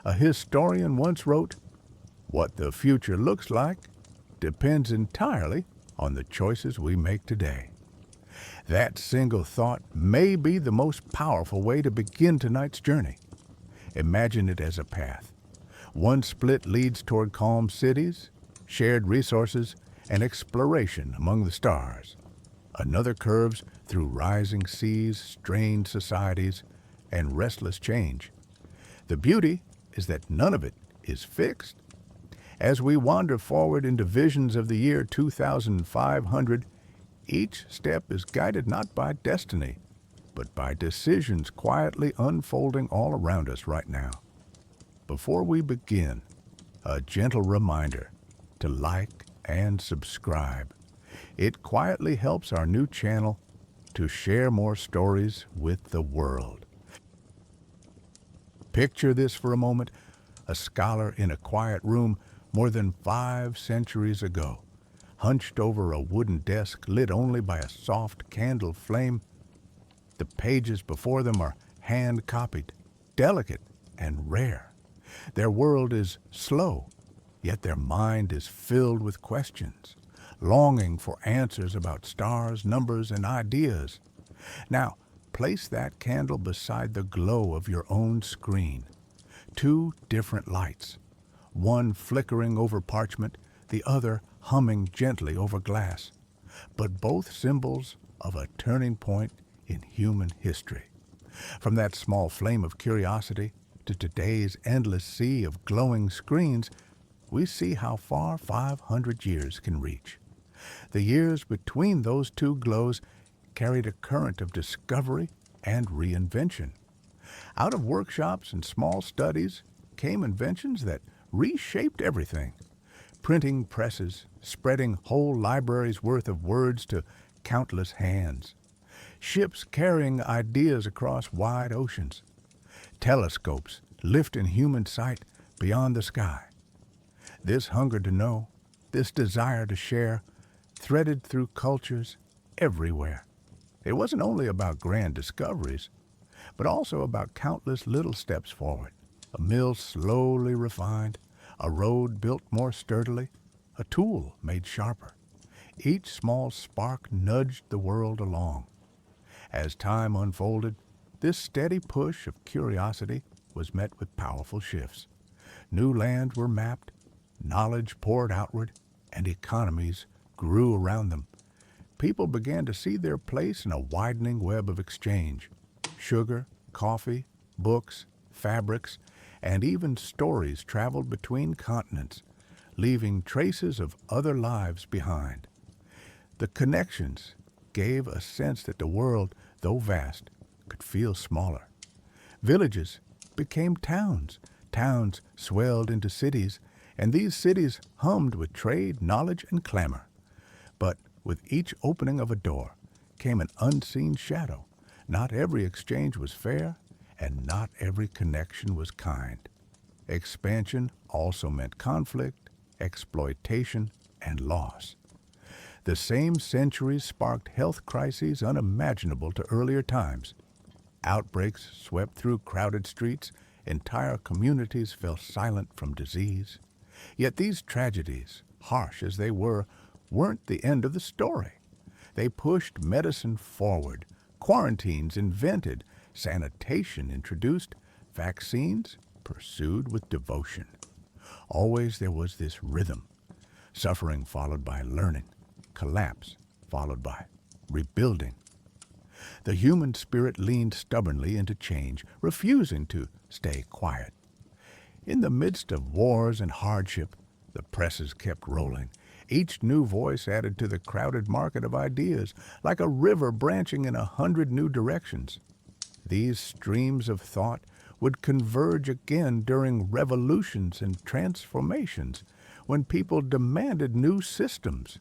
A historian once wrote, "What the future looks like depends entirely on the choices we make today." That single thought may be the most powerful way to begin tonight's journey. Imagine it as a path. One split leads toward calm cities, shared resources, and exploration among the stars. Another curves through rising seas, strained societies, and restless change. The beauty is that none of it is fixed. As we wander forward into visions of the year 2500, each step is guided not by destiny, but by decisions quietly unfolding all around us right now. Before we begin, a gentle reminder to like and subscribe. It quietly helps our new channel to share more stories with the world. Picture this for a moment, a scholar in a quiet room more than 5 centuries ago, hunched over a wooden desk lit only by a soft candle flame. The pages before them are hand-copied, delicate, and rare. Their world is slow, yet their mind is filled with questions, longing for answers about stars, numbers, and ideas. Now, place that candle beside the glow of your own screen. 2 different lights, one flickering over parchment, the other humming gently over glass, but both symbols of a turning point in human history. From that small flame of curiosity to today's endless sea of glowing screens, we see how far 500 years can reach. The years between those 2 glows carried a current of discovery and reinvention. Out of workshops and small studies came inventions that reshaped everything. Printing presses, spreading whole libraries worth of words to countless hands. Ships carrying ideas across wide oceans. Telescopes lifting human sight beyond the sky. This hunger to know, this desire to share, threaded through cultures everywhere. It wasn't only about grand discoveries, but also about countless little steps forward. A mill slowly refined, a road built more sturdily, a tool made sharper. Each small spark nudged the world along. As time unfolded, this steady push of curiosity was met with powerful shifts. New lands were mapped, knowledge poured outward, and economies grew around them. People began to see their place in a widening web of exchange. Sugar, coffee, books, fabrics, and even stories traveled between continents, leaving traces of other lives behind. The connections gave a sense that the world, though vast, could feel smaller. Villages became towns, towns swelled into cities, and these cities hummed with trade, knowledge, and clamor. But with each opening of a door came an unseen shadow. Not every exchange was fair, and not every connection was kind. Expansion also meant conflict, exploitation, and loss. The same centuries sparked health crises unimaginable to earlier times. Outbreaks swept through crowded streets, entire communities fell silent from disease. Yet these tragedies, harsh as they were, weren't the end of the story. They pushed medicine forward, quarantines invented, sanitation introduced, vaccines pursued with devotion. Always there was this rhythm, suffering followed by learning, collapse followed by rebuilding. The human spirit leaned stubbornly into change, refusing to stay quiet. In the midst of wars and hardship, the presses kept rolling. Each new voice added to the crowded market of ideas, like a river branching in 100 new directions. These streams of thought would converge again during revolutions and transformations, when people demanded new systems.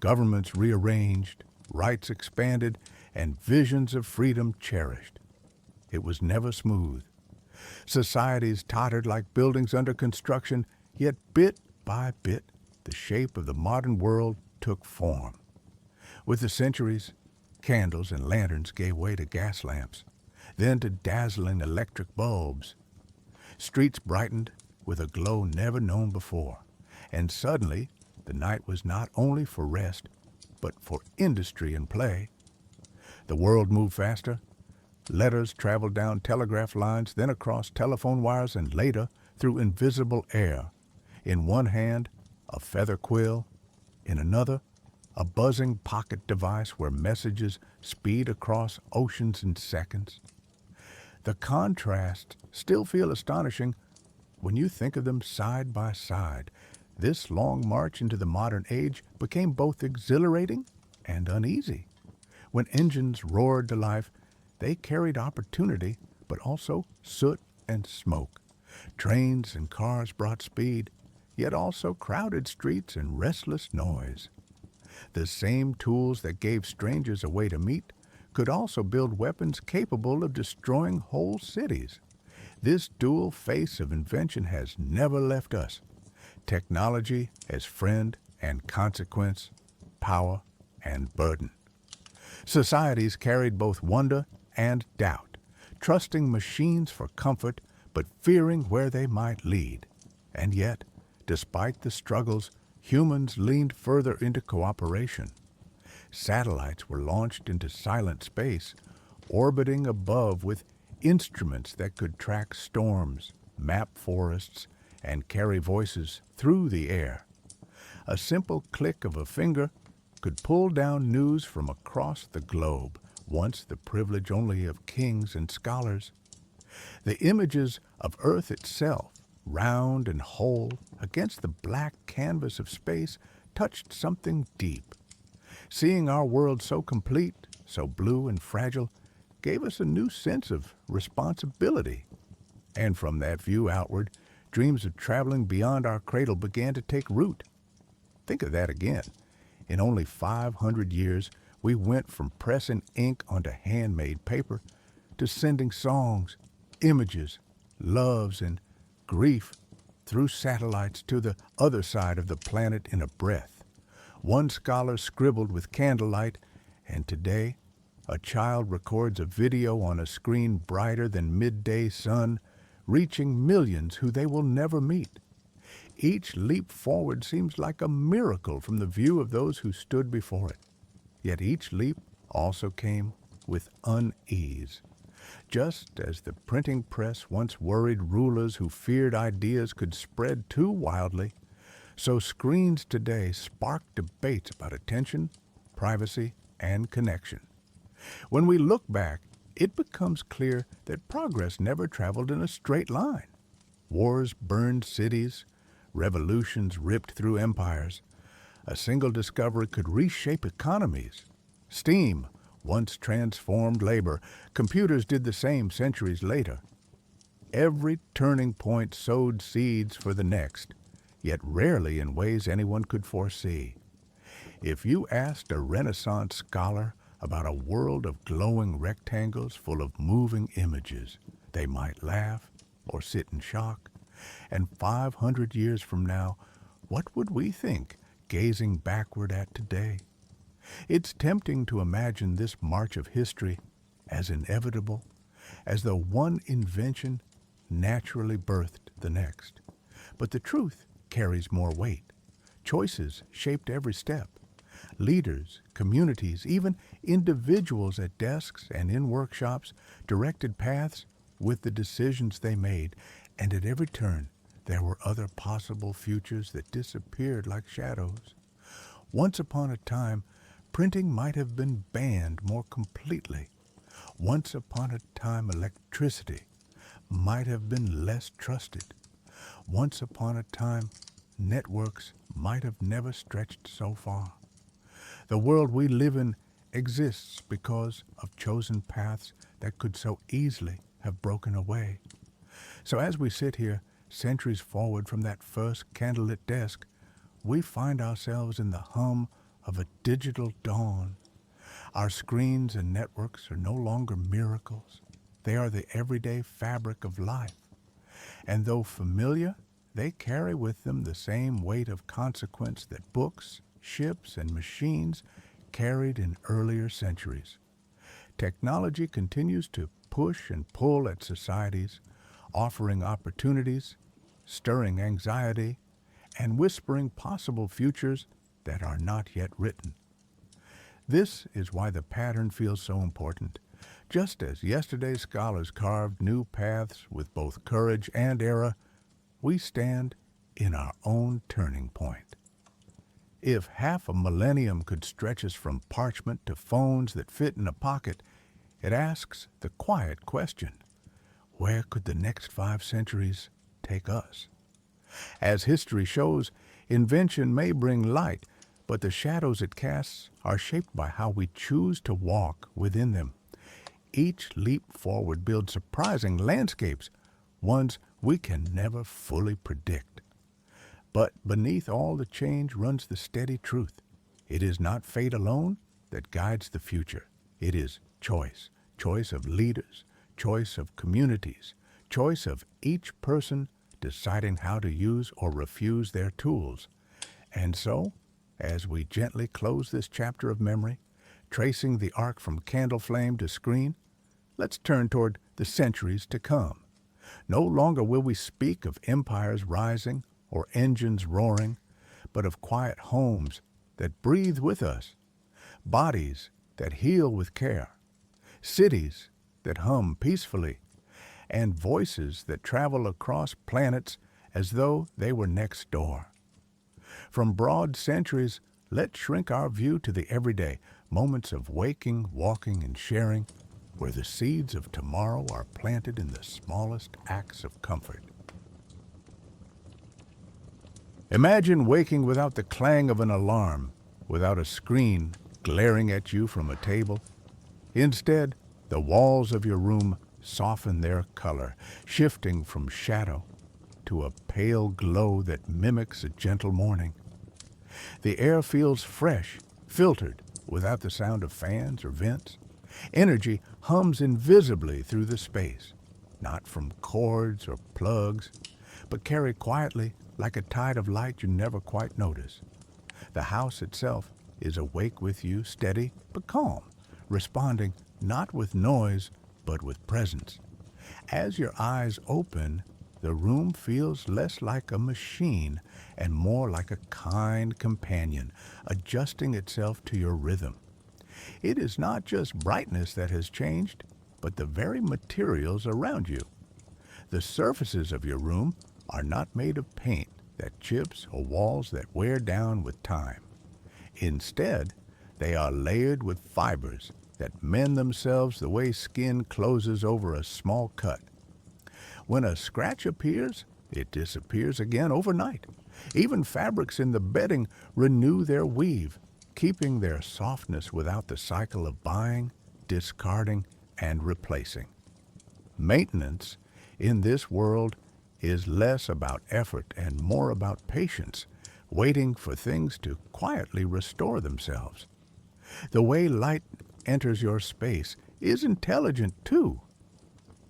Governments rearranged, rights expanded, and visions of freedom cherished. It was never smooth. Societies tottered like buildings under construction, yet bit by bit, the shape of the modern world took form. With the centuries, candles and lanterns gave way to gas lamps, then to dazzling electric bulbs. Streets brightened with a glow never known before. And suddenly, the night was not only for rest, but for industry and play. The world moved faster. Letters traveled down telegraph lines, then across telephone wires, and later through invisible air. In one hand, a feather quill. In another, a buzzing pocket device where messages speed across oceans in seconds. The contrasts still feel astonishing when you think of them side by side. This long march into the modern age became both exhilarating and uneasy. When engines roared to life, they carried opportunity, but also soot and smoke. Trains and cars brought speed, yet also crowded streets and restless noise. The same tools that gave strangers a way to meet could also build weapons capable of destroying whole cities. This dual face of invention has never left us. Technology as friend and consequence, power and burden. Societies carried both wonder and doubt, trusting machines for comfort, but fearing where they might lead. And yet, despite the struggles, humans leaned further into cooperation. Satellites were launched into silent space, orbiting above with instruments that could track storms, map forests, and carry voices through the air. A simple click of a finger could pull down news from across the globe, once the privilege only of kings and scholars. The images of Earth itself, round and whole, against the black canvas of space, touched something deep. Seeing our world so complete, so blue and fragile, gave us a new sense of responsibility. And from that view outward, dreams of traveling beyond our cradle began to take root. Think of that again. In only 500 years, we went from pressing ink onto handmade paper to sending songs, images, loves, and grief through satellites to the other side of the planet in a breath. One scholar scribbled with candlelight, and today a child records a video on a screen brighter than midday sun, reaching millions who they will never meet. Each leap forward seems like a miracle from the view of those who stood before it. Yet each leap also came with unease. Just as the printing press once worried rulers who feared ideas could spread too wildly, so screens today spark debates about attention, privacy, and connection. When we look back, it becomes clear that progress never traveled in a straight line. Wars burned cities, revolutions ripped through empires. A single discovery could reshape economies. Steam once transformed labor. Computers did the same centuries later. Every turning point sowed seeds for the next, yet rarely in ways anyone could foresee. If you asked a Renaissance scholar about a world of glowing rectangles full of moving images, they might laugh or sit in shock. And 500 years from now, what would we think, gazing backward at today? It's tempting to imagine this march of history as inevitable, as though one invention naturally birthed the next. But the truth carries more weight. Choices shaped every step. Leaders, communities, even individuals at desks and in workshops directed paths with the decisions they made, and at every turn there were other possible futures that disappeared like shadows. Once upon a time, printing might have been banned more completely. Once upon a time, electricity might have been less trusted. Once upon a time, networks might have never stretched so far. The world we live in exists because of chosen paths that could so easily have broken away. So as we sit here, centuries forward from that first candlelit desk, we find ourselves in the hum of a digital dawn. Our screens and networks are no longer miracles. They are the everyday fabric of life. And though familiar, they carry with them the same weight of consequence that books, ships, and machines carried in earlier centuries. Technology continues to push and pull at societies, offering opportunities, stirring anxiety, and whispering possible futures that are not yet written. This is why the pattern feels so important. Just as yesterday's scholars carved new paths with both courage and error, we stand in our own turning point. If half a millennium could stretch us from parchment to phones that fit in a pocket, it asks the quiet question, where could the next 5 centuries take us? As history shows, invention may bring light, but the shadows it casts are shaped by how we choose to walk within them. Each leap forward builds surprising landscapes, ones we can never fully predict. But beneath all the change runs the steady truth. It is not fate alone that guides the future. It is choice, choice of leaders, choice of communities, choice of each person deciding how to use or refuse their tools. And so, as we gently close this chapter of memory, tracing the arc from candle flame to screen, let's turn toward the centuries to come. No longer will we speak of empires rising or engines roaring, but of quiet homes that breathe with us, bodies that heal with care, cities that hum peacefully, and voices that travel across planets as though they were next door. From broad centuries, let's shrink our view to the everyday, moments of waking, walking, and sharing, where the seeds of tomorrow are planted in the smallest acts of comfort. Imagine waking without the clang of an alarm, without a screen glaring at you from a table. Instead, the walls of your room soften their color, shifting from shadow to a pale glow that mimics a gentle morning. The air feels fresh, filtered, without the sound of fans or vents. Energy hums invisibly through the space, not from cords or plugs, but carried quietly like a tide of light you never quite notice. The house itself is awake with you, steady but calm, responding not with noise, but with presence. As your eyes open, the room feels less like a machine and more like a kind companion, adjusting itself to your rhythm. It is not just brightness that has changed, but the very materials around you. The surfaces of your room are not made of paint that chips or walls that wear down with time. Instead, they are layered with fibers that mend themselves the way skin closes over a small cut. When a scratch appears, it disappears again overnight. Even fabrics in the bedding renew their weave, keeping their softness without the cycle of buying, discarding, and replacing. Maintenance in this world is less about effort and more about patience, waiting for things to quietly restore themselves. The way light enters your space is intelligent too.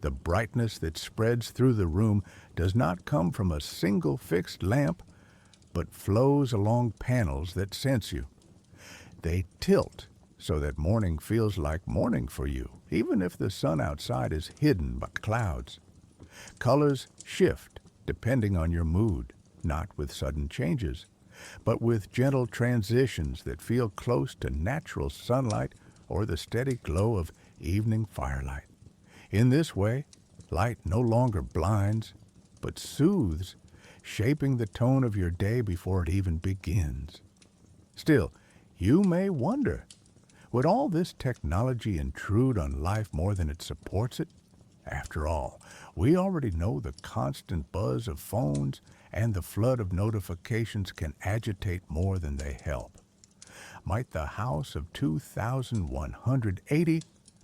The brightness that spreads through the room does not come from a single fixed lamp, but flows along panels that sense you. They tilt so that morning feels like morning for you, even if the sun outside is hidden by clouds. Colors shift depending on your mood, not with sudden changes, but with gentle transitions that feel close to natural sunlight or the steady glow of evening firelight. In this way, light no longer blinds, but soothes, shaping the tone of your day before it even begins. Still, you may wonder, would all this technology intrude on life more than it supports it? After all, we already know the constant buzz of phones and the flood of notifications can agitate more than they help. Might the house of 2180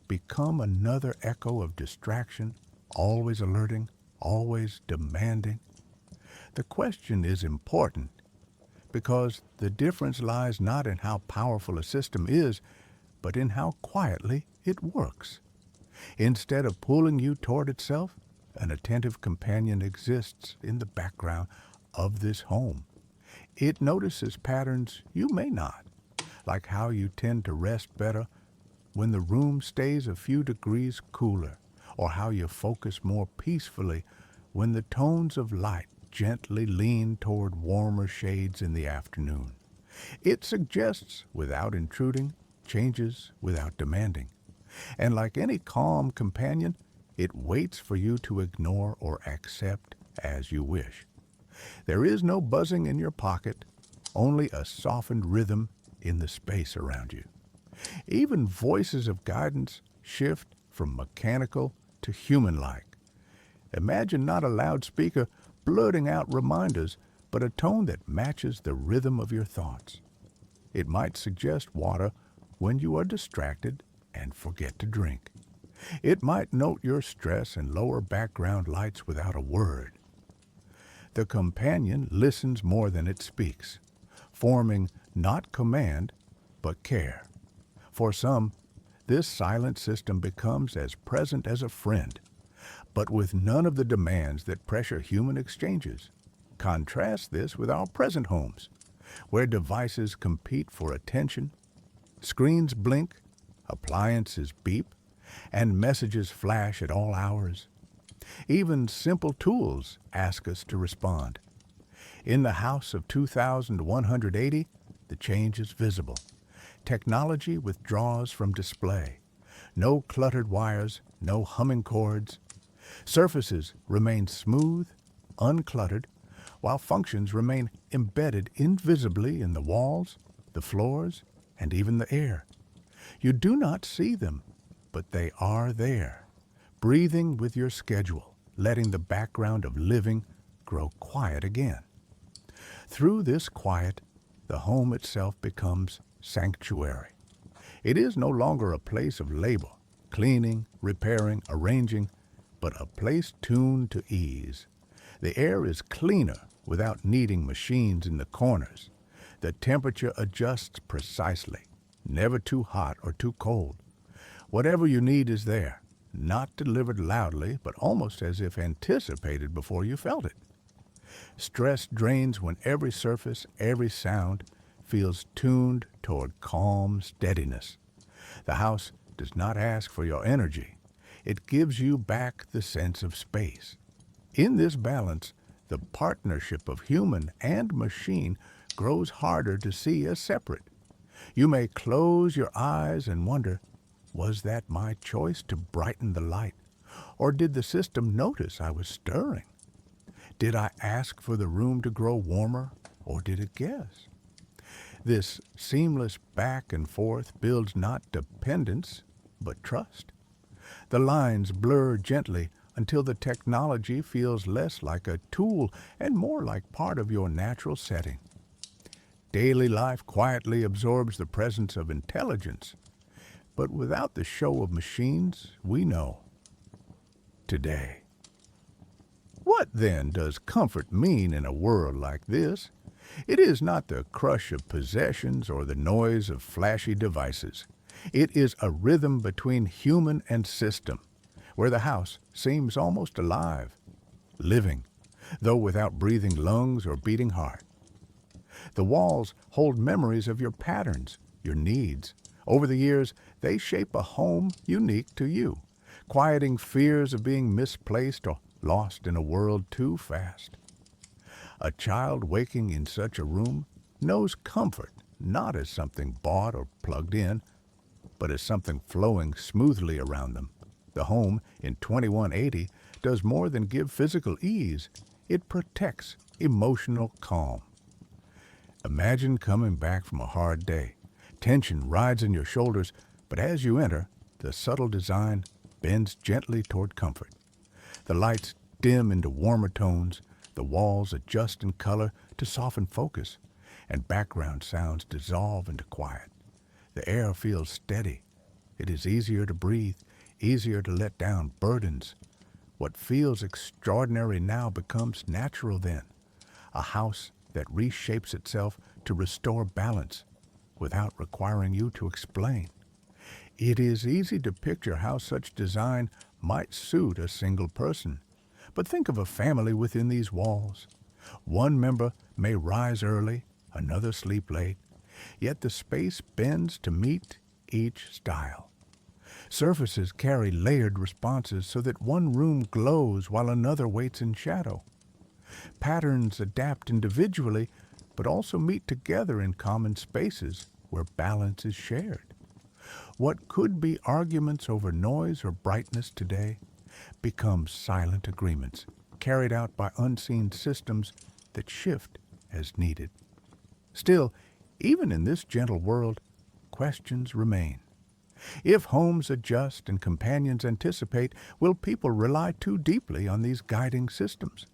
become another echo of distraction, always alerting, always demanding? The question is important because the difference lies not in how powerful a system is, but in how quietly it works. Instead of pulling you toward itself, an attentive companion exists in the background of this home. It notices patterns you may not, like how you tend to rest better when the room stays a few degrees cooler, or how you focus more peacefully when the tones of light gently lean toward warmer shades in the afternoon. It suggests without intruding, changes without demanding. And like any calm companion, it waits for you to ignore or accept as you wish. There is no buzzing in your pocket, only a softened rhythm in the space around you. Even voices of guidance shift from mechanical to human-like. Imagine not a loudspeaker blurting out reminders, but a tone that matches the rhythm of your thoughts. It might suggest water when you are distracted and forget to drink. It might note your stress and lower background lights without a word. The companion listens more than it speaks, forming not command, but care. For some, this silent system becomes as present as a friend, but with none of the demands that pressure human exchanges. Contrast this with our present homes, where devices compete for attention, screens blink, appliances beep, and messages flash at all hours. Even simple tools ask us to respond. In the house of 2180, the change is visible. Technology withdraws from display. No cluttered wires, no humming cords. Surfaces remain smooth, uncluttered, while functions remain embedded invisibly in the walls, the floors, and even the air. You do not see them, but they are there, breathing with your schedule, letting the background of living grow quiet again. Through this quiet, the home itself becomes sanctuary. It is no longer a place of labor, cleaning, repairing, arranging, but a place tuned to ease. The air is cleaner without needing machines in the corners. The temperature adjusts precisely, never too hot or too cold. Whatever you need is there, not delivered loudly, but almost as if anticipated before you felt it. Stress drains when every surface, every sound feels tuned toward calm steadiness. The house does not ask for your energy. It gives you back the sense of space. In this balance, the partnership of human and machine grows harder to see as separate. You may close your eyes and wonder, was that my choice to brighten the light? Or did the system notice I was stirring? Did I ask for the room to grow warmer, or did it guess? This seamless back and forth builds not dependence, but trust. The lines blur gently until the technology feels less like a tool and more like part of your natural setting. Daily life quietly absorbs the presence of intelligence, but without the show of machines, we know. Today. What then does comfort mean in a world like this? It is not the crush of possessions or the noise of flashy devices. It is a rhythm between human and system, where the house seems almost alive, living, though without breathing lungs or beating heart. The walls hold memories of your patterns, your needs. Over the years, they shape a home unique to you, quieting fears of being misplaced or lost in a world too fast. A child waking in such a room knows comfort not as something bought or plugged in, but as something flowing smoothly around them. The home in 2180 does more than give physical ease. It protects emotional calm. Imagine coming back from a hard day. Tension rides in your shoulders, but as you enter, the subtle design bends gently toward comfort. The lights dim into warmer tones, the walls adjust in color to soften focus, and background sounds dissolve into quiet. The air feels steady. It is easier to breathe, easier to let down burdens. What feels extraordinary now becomes natural then. A house that reshapes itself to restore balance without requiring you to explain. It is easy to picture how such design might suit a single person. But think of a family within these walls. One member may rise early, another sleep late, yet the space bends to meet each style. Surfaces carry layered responses so that one room glows while another waits in shadow. Patterns adapt individually, but also meet together in common spaces where balance is shared. What could be arguments over noise or brightness today become silent agreements carried out by unseen systems that shift as needed. Still, even in this gentle world, questions remain. If homes adjust and companions anticipate, will people rely too deeply on these guiding systems?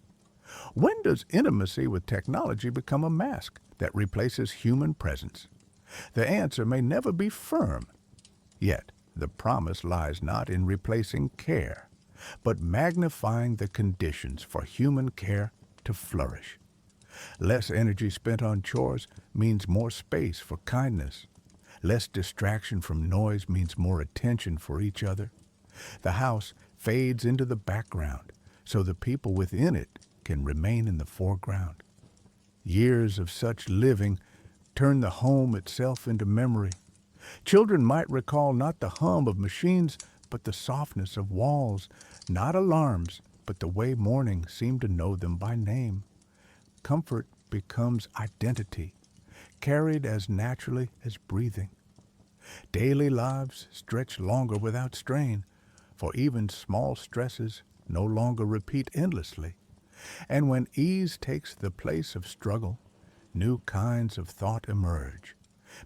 When does intimacy with technology become a mask that replaces human presence? The answer may never be firm, yet the promise lies not in replacing care, but magnifying the conditions for human care to flourish. Less energy spent on chores means more space for kindness. Less distraction from noise means more attention for each other. The house fades into the background so the people within it can remain in the foreground. Years of such living turn the home itself into memory. Children might recall not the hum of machines, but the softness of walls, not alarms, but the way morning seemed to know them by name. Comfort becomes identity, carried as naturally as breathing. Daily lives stretch longer without strain, for even small stresses no longer repeat endlessly. And when ease takes the place of struggle, new kinds of thought emerge.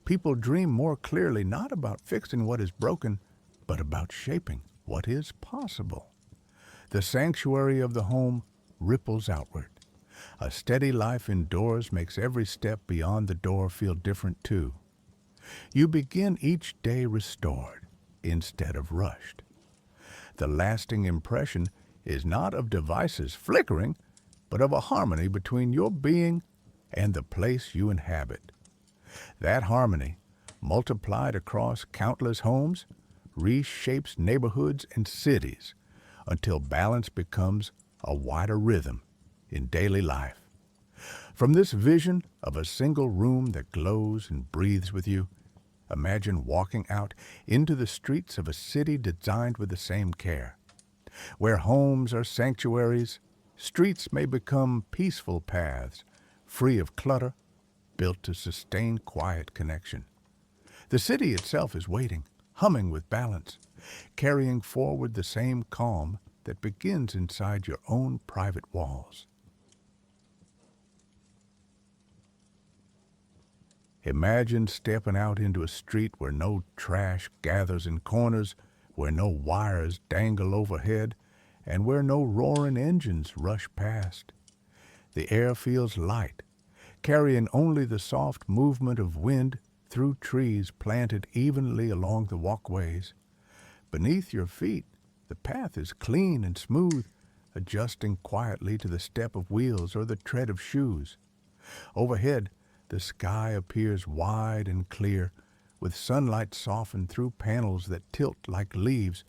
People dream more clearly not about fixing what is broken, but about shaping what is possible. The sanctuary of the home ripples outward. A steady life indoors makes every step beyond the door feel different too. You begin each day restored instead of rushed. The lasting impression is not of devices flickering, but of a harmony between your being and the place you inhabit. That harmony, multiplied across countless homes, reshapes neighborhoods and cities until balance becomes a wider rhythm in daily life. From this vision of a single room that glows and breathes with you, imagine walking out into the streets of a city designed with the same care. Where homes are sanctuaries, streets may become peaceful paths, free of clutter, built to sustain quiet connection. The city itself is waiting, humming with balance, carrying forward the same calm that begins inside your own private walls. Imagine stepping out into a street where no trash gathers in corners, where no wires dangle overhead, and where no roaring engines rush past. The air feels light, carrying only the soft movement of wind through trees planted evenly along the walkways. Beneath your feet, the path is clean and smooth, adjusting quietly to the step of wheels or the tread of shoes. Overhead, the sky appears wide and clear, with sunlight softened through panels that tilt like leaves,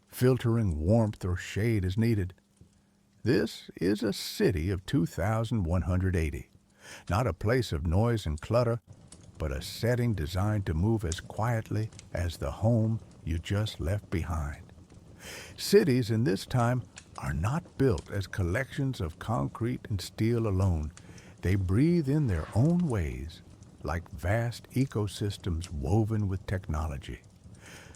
filtering warmth or shade as needed. This is a city of 2,180, not a place of noise and clutter, but a setting designed to move as quietly as the home you just left behind. Cities in this time are not built as collections of concrete and steel alone. They breathe in their own ways, like vast ecosystems woven with technology.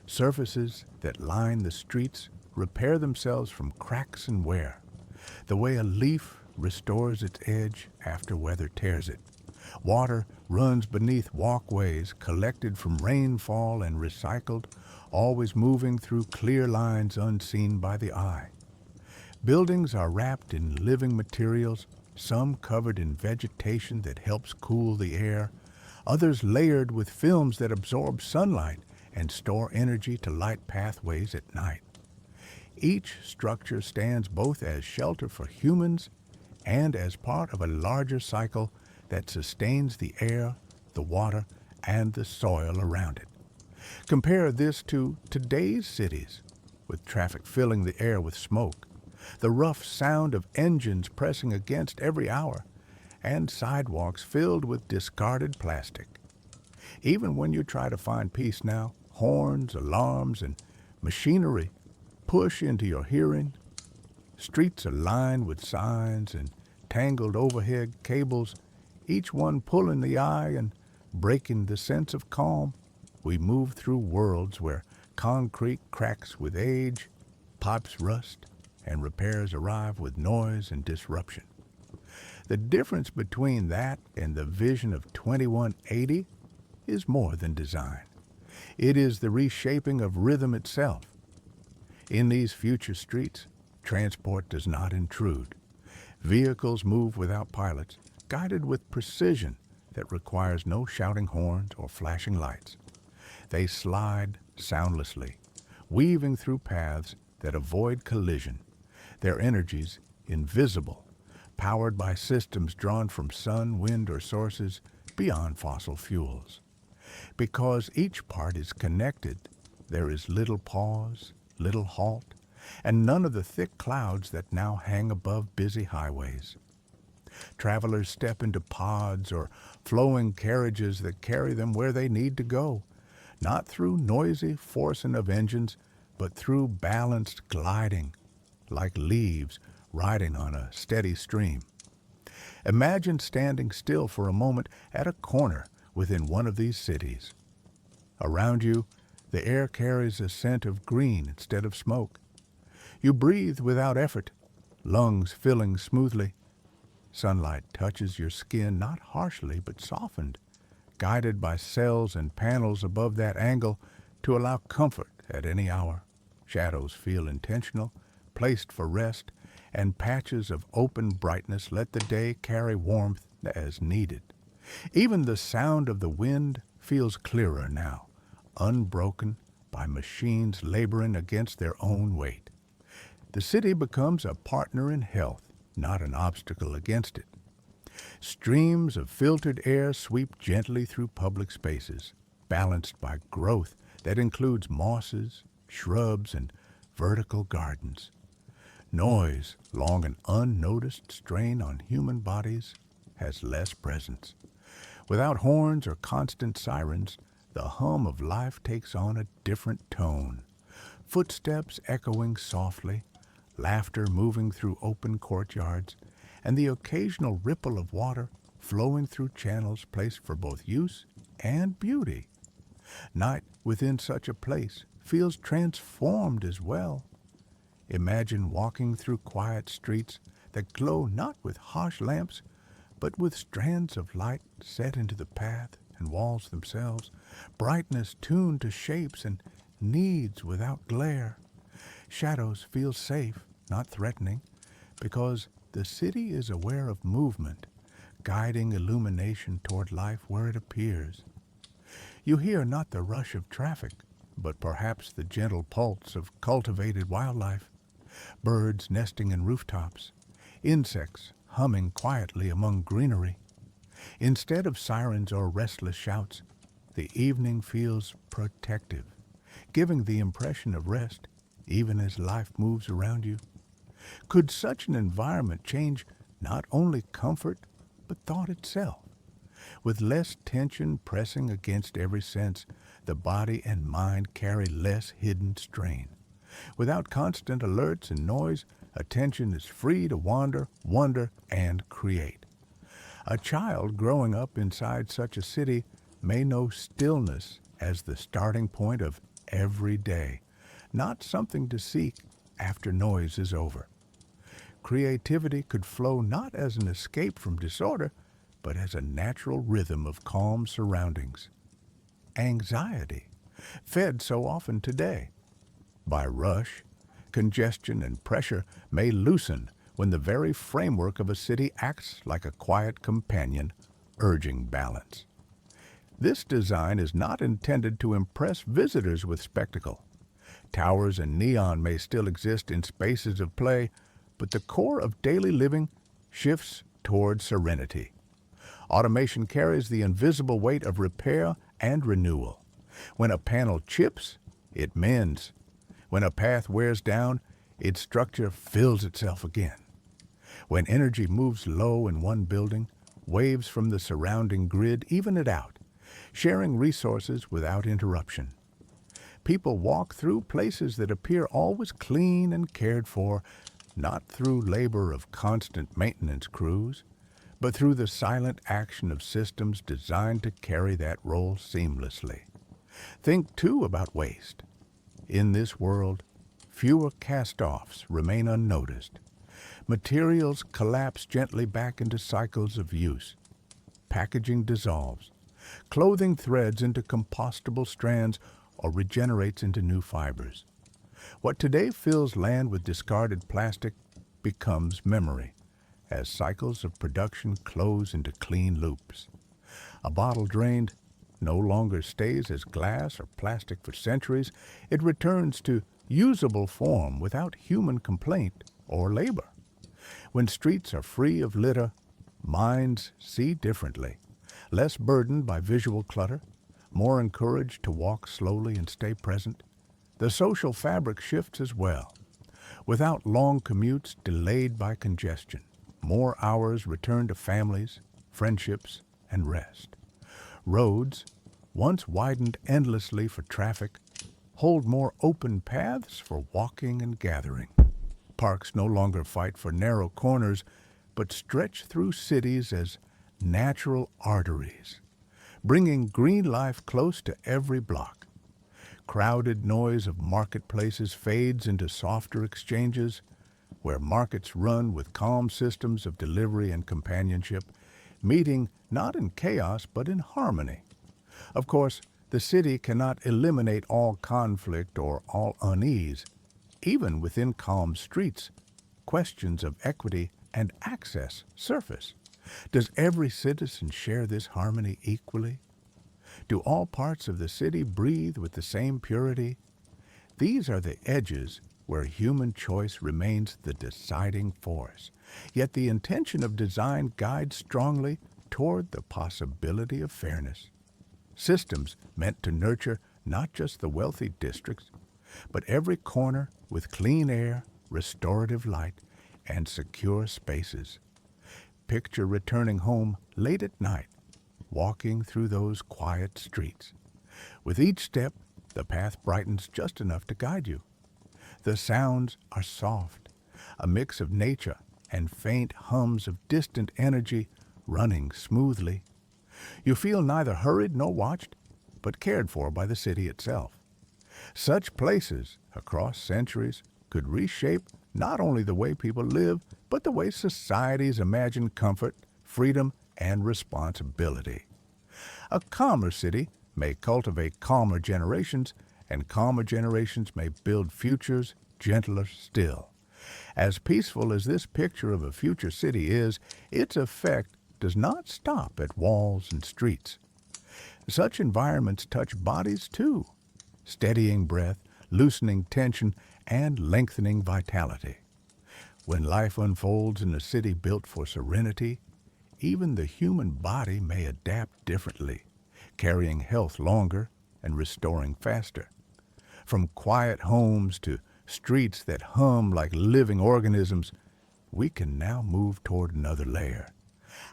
Surfaces that line the streets repair themselves from cracks and wear, the way a leaf restores its edge after weather tears it. Water runs beneath walkways collected from rainfall and recycled, always moving through clear lines unseen by the eye. Buildings are wrapped in living materials, some covered in vegetation that helps cool the air, others layered with films that absorb sunlight and store energy to light pathways at night. Each structure stands both as shelter for humans and as part of a larger cycle that sustains the air, the water, and the soil around it. Compare this to today's cities, with traffic filling the air with smoke, the rough sound of engines pressing against every hour, and sidewalks filled with discarded plastic. Even when you try to find peace now, horns, alarms, and Machinery push into your hearing. Streets are lined with signs and tangled overhead cables, each one pulling the eye and breaking the sense of calm. We move through worlds where concrete cracks with age, pipes rust, and repairs arrive with noise and disruption. The difference between that and the vision of 2180 is more than design. It is the reshaping of rhythm itself. In these future streets, transport does not intrude. Vehicles move without pilots, guided with precision that requires no shouting horns or flashing lights. They slide soundlessly, weaving through paths that avoid collision, their energies invisible, powered by systems drawn from sun, wind, or sources beyond fossil fuels. Because each part is connected, there is little pause, little halt, and none of the thick clouds that now hang above busy highways. Travelers step into pods or flowing carriages that carry them where they need to go, not through noisy forcing of engines, but through balanced gliding, like leaves riding on a steady stream. Imagine standing still for a moment at a corner within one of these cities. Around you, the air carries a scent of green instead of smoke. You breathe without effort, lungs filling smoothly. Sunlight touches your skin not harshly but softened, guided by cells and panels above that angle to allow comfort at any hour. Shadows feel intentional, placed for rest, and patches of open brightness let the day carry warmth as needed. Even the sound of the wind feels clearer now, unbroken by machines laboring against their own weight. The city becomes a partner in health, not an obstacle against it. Streams of filtered air sweep gently through public spaces, balanced by growth that includes mosses, shrubs, and vertical gardens. Noise, long an unnoticed strain on human bodies, has less presence. Without horns or constant sirens, the hum of life takes on a different tone. Footsteps echoing softly, laughter moving through open courtyards, and the occasional ripple of water flowing through channels placed for both use and beauty. Night within such a place feels transformed as well. Imagine walking through quiet streets that glow not with harsh lamps, but with strands of light set into the path and walls themselves, brightness tuned to shapes and needs without glare. Shadows feel safe, not threatening, because the city is aware of movement, guiding illumination toward life where it appears. You hear not the rush of traffic, but perhaps the gentle pulse of cultivated wildlife, birds nesting in rooftops, insects humming quietly among greenery. Instead of sirens or restless shouts, the evening feels protective, giving the impression of rest even as life moves around you. Could such an environment change not only comfort, but thought itself? With less tension pressing against every sense, the body and mind carry less hidden strain. Without constant alerts and noise, attention is free to wander, wonder, and create. A child growing up inside such a city may know stillness as the starting point of every day, not something to seek after noise is over. Creativity could flow not as an escape from disorder, but as a natural rhythm of calm surroundings. Anxiety, fed so often today by rush, congestion, and pressure, may loosen when the very framework of a city acts like a quiet companion, urging balance. This design is not intended to impress visitors with spectacle. Towers and neon may still exist in spaces of play, but the core of daily living shifts toward serenity. Automation carries the invisible weight of repair and renewal. When a panel chips, it mends. When a path wears down, its structure fills itself again. When energy moves low in one building, waves from the surrounding grid even it out, sharing resources without interruption. People walk through places that appear always clean and cared for, not through labor of constant maintenance crews, but through the silent action of systems designed to carry that role seamlessly. Think, too, about waste. In this world, fewer cast-offs remain unnoticed. Materials collapse gently back into cycles of use. Packaging dissolves. Clothing threads into compostable strands or regenerates into new fibers. What today fills land with discarded plastic becomes memory, as cycles of production close into clean loops. A bottle drained no longer stays as glass or plastic for centuries. It returns to usable form without human complaint or labor. When streets are free of litter, minds see differently, less burdened by visual clutter, more encouraged to walk slowly and stay present. The social fabric shifts as well. Without long commutes delayed by congestion, more hours return to families, friendships, and rest. Roads, once widened endlessly for traffic, hold more open paths for walking and gathering. Parks no longer fight for narrow corners, but stretch through cities as natural arteries, bringing green life close to every block. Crowded noise of marketplaces fades into softer exchanges, where markets run with calm systems of delivery and companionship, meeting not in chaos but in harmony. Of course, the city cannot eliminate all conflict or all unease. Even within calm streets, questions of equity and access surface. Does every citizen share this harmony equally? Do all parts of the city breathe with the same purity? These are the edges where human choice remains the deciding force. Yet the intention of design guides strongly toward the possibility of fairness. Systems meant to nurture not just the wealthy districts, but every corner with clean air, restorative light, and secure spaces. Picture returning home late at night, walking through those quiet streets. With each step, the path brightens just enough to guide you. The sounds are soft, a mix of nature and faint hums of distant energy running smoothly. You feel neither hurried nor watched, but cared for by the city itself. Such places, across centuries, could reshape not only the way people live, but the way societies imagine comfort, freedom, and responsibility. A calmer city may cultivate calmer generations, and calmer generations may build futures gentler still. As peaceful as this picture of a future city is, its effect does not stop at walls and streets. Such environments touch bodies too, steadying breath, loosening tension, and lengthening vitality. When life unfolds in a city built for serenity, even the human body may adapt differently, carrying health longer and restoring faster. From quiet homes to streets that hum like living organisms, we can now move toward another layer.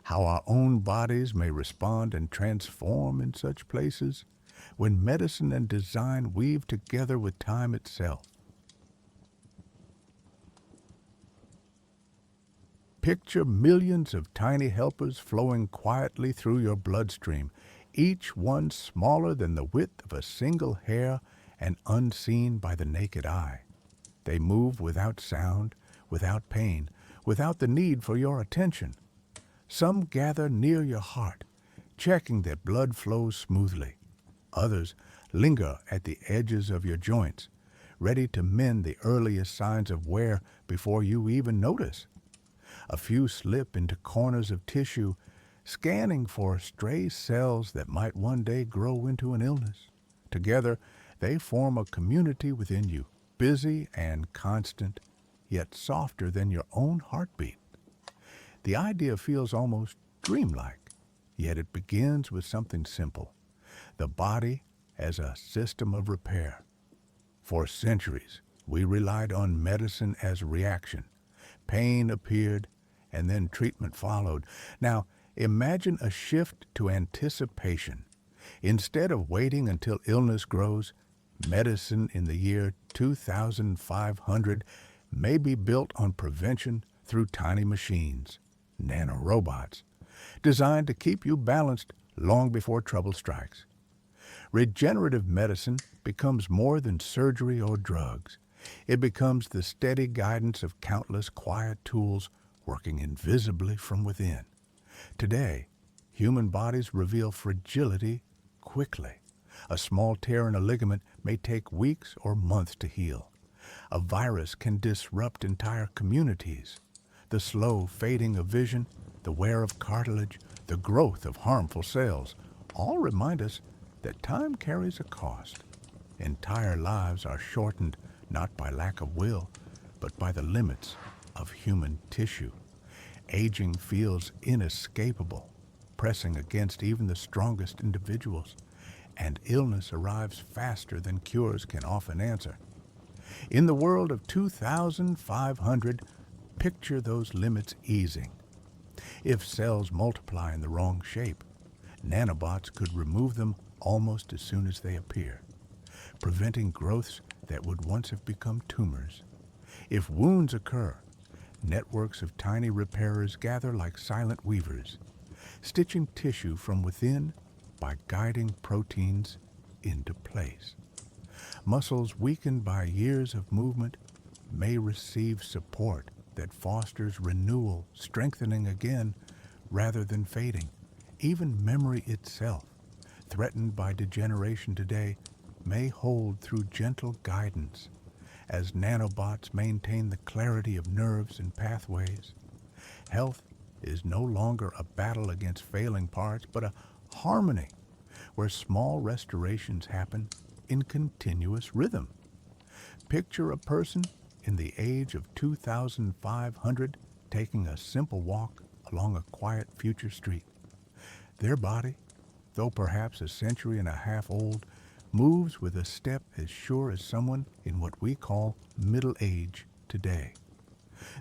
How our own bodies may respond and transform in such places when medicine and design weave together with time itself. Picture millions of tiny helpers flowing quietly through your bloodstream, each one smaller than the width of a single hair and unseen by the naked eye. They move without sound, without pain, without the need for your attention. Some gather near your heart, checking that blood flows smoothly. Others linger at the edges of your joints, ready to mend the earliest signs of wear before you even notice. A few slip into corners of tissue, scanning for stray cells that might one day grow into an illness. Together, they form a community within you, busy and constant, yet softer than your own heartbeat. The idea feels almost dreamlike, yet it begins with something simple: the body as a system of repair. For centuries, we relied on medicine as reaction. Pain appeared, and then treatment followed. Now, imagine a shift to anticipation. Instead of waiting until illness grows, Medicine in the year 2500 may be built on prevention through tiny machines, nanorobots, designed to keep you balanced long before trouble strikes. Regenerative medicine becomes more than surgery or drugs. It becomes the steady guidance of countless quiet tools working invisibly from within. Today, human bodies reveal fragility quickly. A small tear in a ligament may take weeks or months to heal. A virus can disrupt entire communities. The slow fading of vision, the wear of cartilage, the growth of harmful cells all remind us that time carries a cost. Entire lives are shortened not by lack of will, but by the limits of human tissue. Aging feels inescapable, pressing against even the strongest individuals, and illness arrives faster than cures can often answer. In the world of 2500, picture those limits easing. If cells multiply in the wrong shape, nanobots could remove them almost as soon as they appear, preventing growths that would once have become tumors. If wounds occur, networks of tiny repairers gather like silent weavers, stitching tissue from within by guiding proteins into place. Muscles weakened by years of movement may receive support that fosters renewal, strengthening again rather than fading. Even memory itself, threatened by degeneration today, may hold through gentle guidance as nanobots maintain the clarity of nerves and pathways. Health is no longer a battle against failing parts, but a harmony where small restorations happen in continuous rhythm. Picture a person in the age of 2500 taking a simple walk along a quiet future street. Their body, though perhaps a century and a half old, moves with a step as sure as someone in what we call middle age today.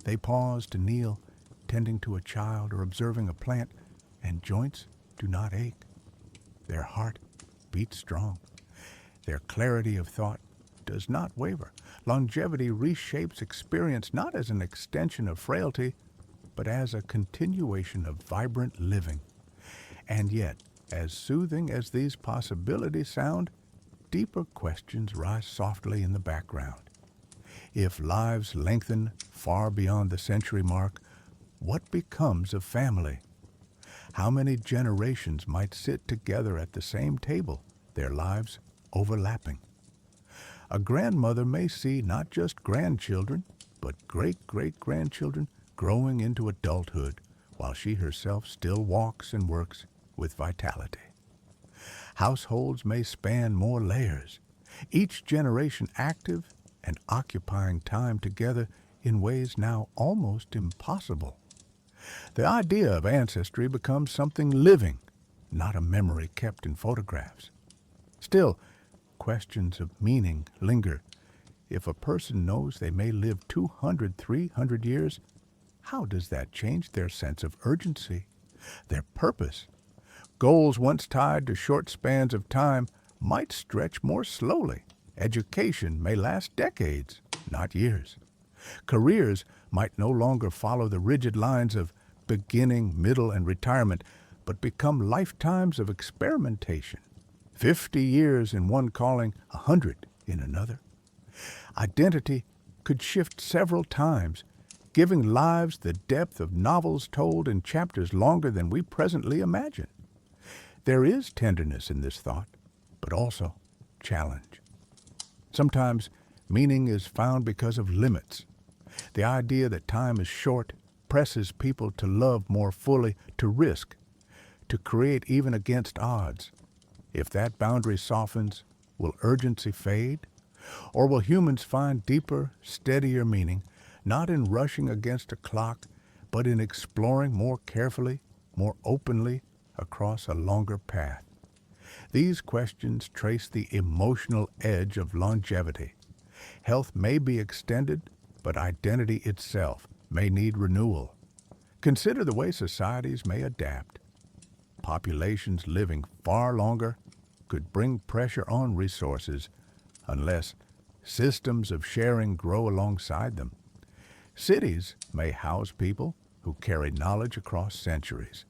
They pause to kneel, tending to a child or observing a plant, and joints do not ache. Their heart beats strong. Their clarity of thought does not waver. Longevity reshapes experience not as an extension of frailty, but as a continuation of vibrant living. And yet, as soothing as these possibilities sound, deeper questions rise softly in the background. If lives lengthen far beyond the century mark, what becomes of family? How many generations might sit together at the same table, their lives overlapping? A grandmother may see not just grandchildren, but great-great-grandchildren growing into adulthood, while she herself still walks and works with vitality. Households may span more layers, each generation active and occupying time together in ways now almost impossible. The idea of ancestry becomes something living, not a memory kept in photographs. Still, questions of meaning linger. If a person knows they may live 200, 300 years, how does that change their sense of urgency, their purpose? Goals once tied to short spans of time might stretch more slowly. Education may last decades, not years. Careers might no longer follow the rigid lines of beginning, middle, and retirement, but become lifetimes of experimentation. 50 years in one calling, 100 in another. Identity could shift several times, giving lives the depth of novels told in chapters longer than we presently imagine. There is tenderness in this thought, but also challenge. Sometimes meaning is found because of limits. The idea that time is short presses people to love more fully, to risk, to create even against odds. If that boundary softens, will urgency fade? Or will humans find deeper, steadier meaning, not in rushing against a clock, but in exploring more carefully, more openly, across a longer path? These questions trace the emotional edge of longevity. Health may be extended, but identity itself may need renewal. Consider the way societies may adapt. Populations living far longer could bring pressure on resources, unless systems of sharing grow alongside them. Cities may house people who carry knowledge across centuries,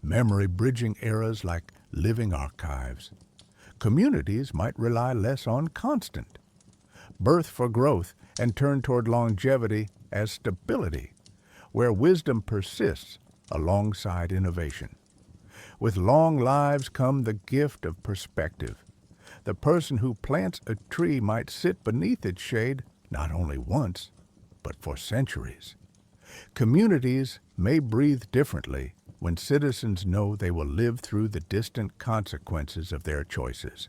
memory bridging eras like living archives. Communities might rely less on constant birth for growth and turn toward longevity as stability, where wisdom persists alongside innovation. With long lives come the gift of perspective. The person who plants a tree might sit beneath its shade not only once, but for centuries. Communities may breathe differently when citizens know they will live through the distant consequences of their choices.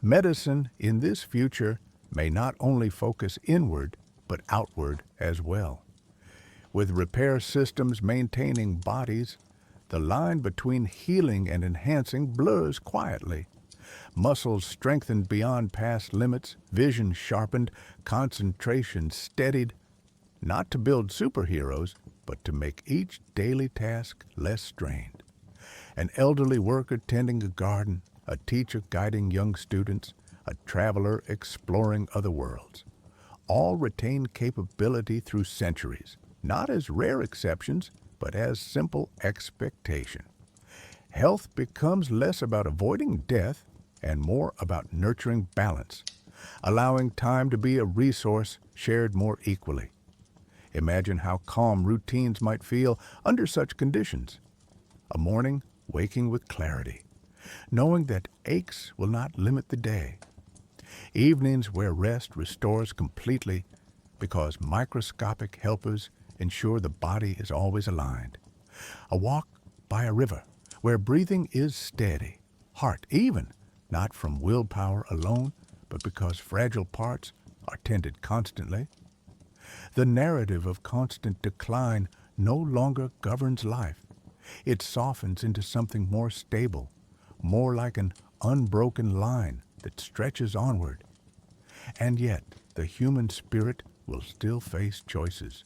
Medicine in this future may not only focus inward, but outward as well. With repair systems maintaining bodies, the line between healing and enhancing blurs quietly. Muscles strengthened beyond past limits, vision sharpened, concentration steadied, not to build superheroes, but to make each daily task less strained. An elderly worker tending a garden, a teacher guiding young students, a traveler exploring other worlds. All retain capability through centuries, not as rare exceptions, but as simple expectation. Health becomes less about avoiding death and more about nurturing balance, allowing time to be a resource shared more equally. Imagine how calm routines might feel under such conditions. A morning waking with clarity, knowing that aches will not limit the day. Evenings where rest restores completely because microscopic helpers ensure the body is always aligned. A walk by a river where breathing is steady, heart even, not from willpower alone, but because fragile parts are tended constantly. The narrative of constant decline no longer governs life. It softens into something more stable, more like an unbroken line that stretches onward. And yet, the human spirit will still face choices.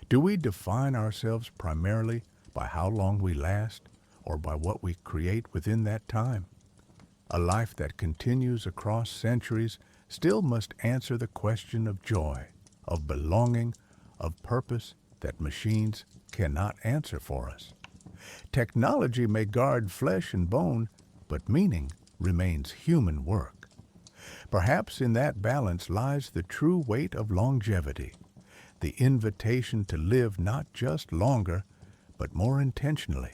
Do we define ourselves primarily by how long we last or by what we create within that time? A life that continues across centuries still must answer the question of joy, of belonging, of purpose that machines cannot answer for us. Technology may guard flesh and bone, but meaning remains human work. Perhaps in that balance lies the true weight of longevity, the invitation to live not just longer, but more intentionally.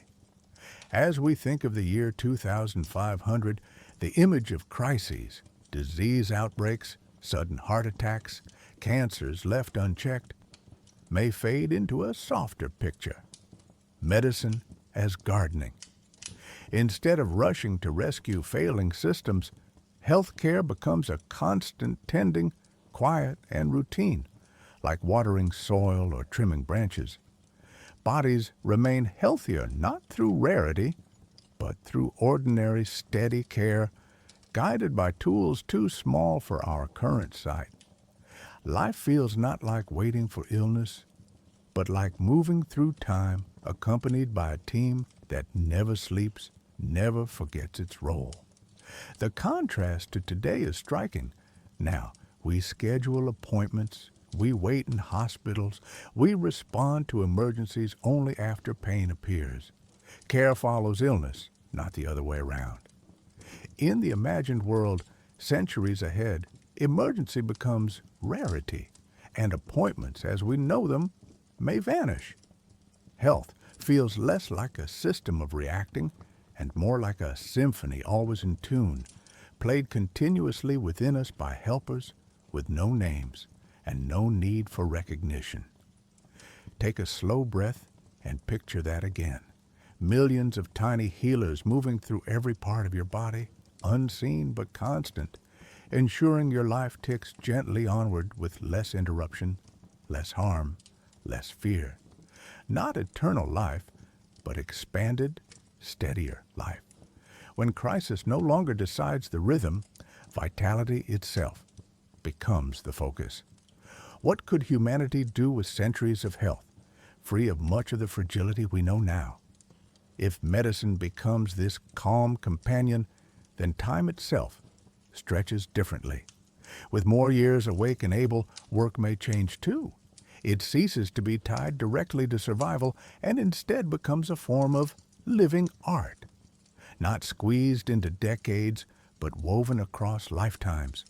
As we think of the year 2500, the image of crises, disease outbreaks, sudden heart attacks, cancers left unchecked, may fade into a softer picture. Medicine as gardening. Instead of rushing to rescue failing systems, healthcare becomes a constant tending, quiet and routine, like watering soil or trimming branches. Bodies remain healthier not through rarity, but through ordinary, steady care, guided by tools too small for our current sight. Life feels not like waiting for illness, but like moving through time, accompanied by a team that never sleeps, never forgets its role. The contrast to today is striking. Now, we schedule appointments, we wait in hospitals, we respond to emergencies only after pain appears. Care follows illness, not the other way around. In the imagined world, centuries ahead, emergency becomes rarity, and appointments as we know them may vanish. Health feels less like a system of reacting and more like a symphony always in tune, played continuously within us by helpers with no names and no need for recognition. Take a slow breath and picture that again. Millions of tiny healers moving through every part of your body, unseen but constant, ensuring your life ticks gently onward with less interruption, less harm, less fear. Not eternal life, but expanded, steadier life. When crisis no longer decides the rhythm, vitality itself becomes the focus. What could humanity do with centuries of health, free of much of the fragility we know now? If medicine becomes this calm companion, then time itself stretches differently. With more years awake and able, work may change too. It ceases to be tied directly to survival and instead becomes a form of living art, not squeezed into decades, but woven across lifetimes,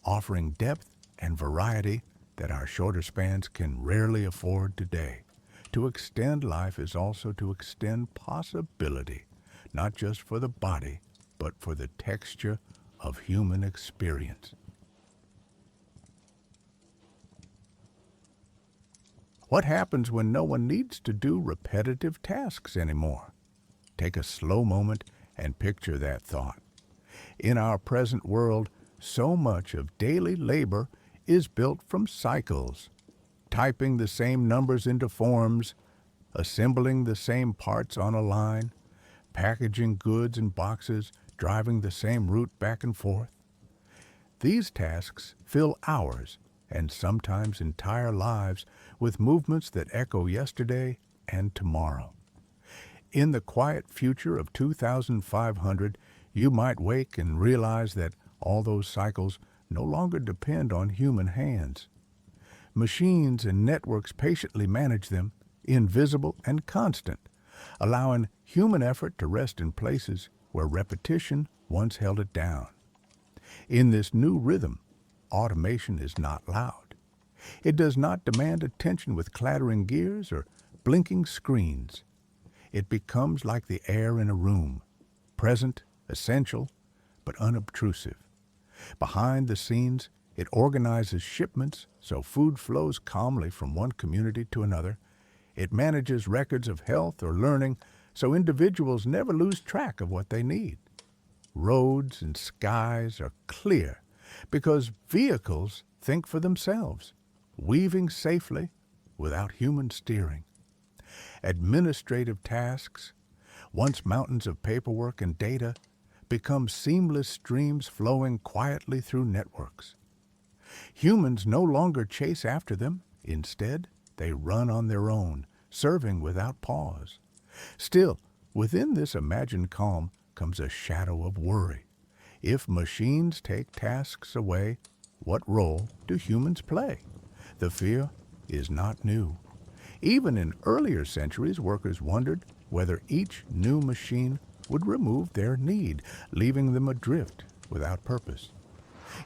offering depth and variety that our shorter spans can rarely afford today. To extend life is also to extend possibility, not just for the body, but for the texture of human experience. What happens when no one needs to do repetitive tasks anymore? Take a slow moment and picture that thought. In our present world, so much of daily labor is built from cycles, typing the same numbers into forms, assembling the same parts on a line, packaging goods in boxes, driving the same route back and forth. These tasks fill hours and sometimes entire lives with movements that echo yesterday and tomorrow. In the quiet future of 2500, you might wake and realize that all those cycles no longer depend on human hands. Machines and networks patiently manage them, invisible and constant, allowing human effort to rest in places where repetition once held it down. In this new rhythm, automation is not loud. It does not demand attention with clattering gears or blinking screens. It becomes like the air in a room, present, essential, but unobtrusive. Behind the scenes, it organizes shipments so food flows calmly from one community to another. It manages records of health or learning so individuals never lose track of what they need. Roads and skies are clear because vehicles think for themselves, weaving safely without human steering. Administrative tasks, once mountains of paperwork and data, become seamless streams flowing quietly through networks. Humans no longer chase after them. Instead, they run on their own, serving without pause. Still, within this imagined calm comes a shadow of worry. If machines take tasks away, what role do humans play? The fear is not new. Even in earlier centuries, workers wondered whether each new machine would remove their need, leaving them adrift without purpose.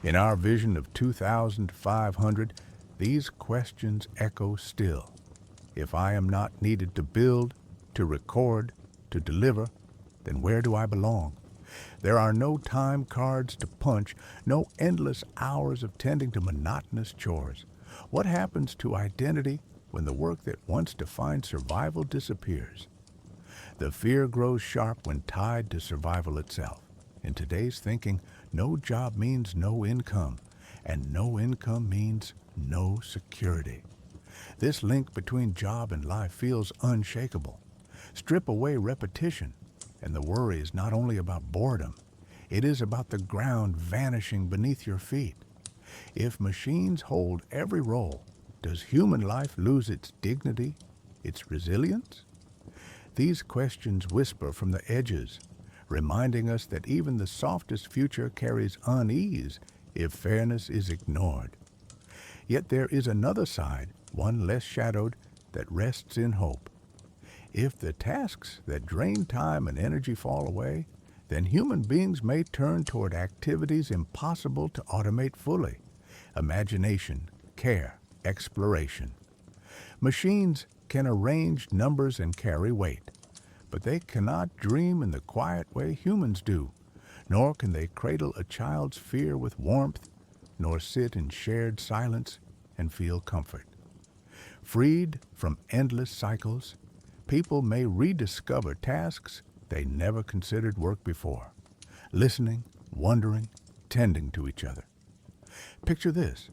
In our vision of 2500, these questions echo still. If I am not needed to build, to record, to deliver, then where do I belong? There are no time cards to punch, no endless hours of tending to monotonous chores. What happens to identity when the work that once defined survival disappears? The fear grows sharp when tied to survival itself. In today's thinking, no job means no income, and no income means no security. This link between job and life feels unshakable. Strip away repetition, and the worry is not only about boredom, it is about the ground vanishing beneath your feet. If machines hold every role, does human life lose its dignity, its resilience? These questions whisper from the edges, reminding us that even the softest future carries unease if fairness is ignored. Yet there is another side, one less shadowed, that rests in hope. If the tasks that drain time and energy fall away, then human beings may turn toward activities impossible to automate fully: imagination, care, exploration. Machines can arrange numbers and carry weight, but they cannot dream in the quiet way humans do, nor can they cradle a child's fear with warmth, nor sit in shared silence and feel comfort. Freed from endless cycles, people may rediscover tasks they never considered work before: listening, wondering, tending to each other. Picture this.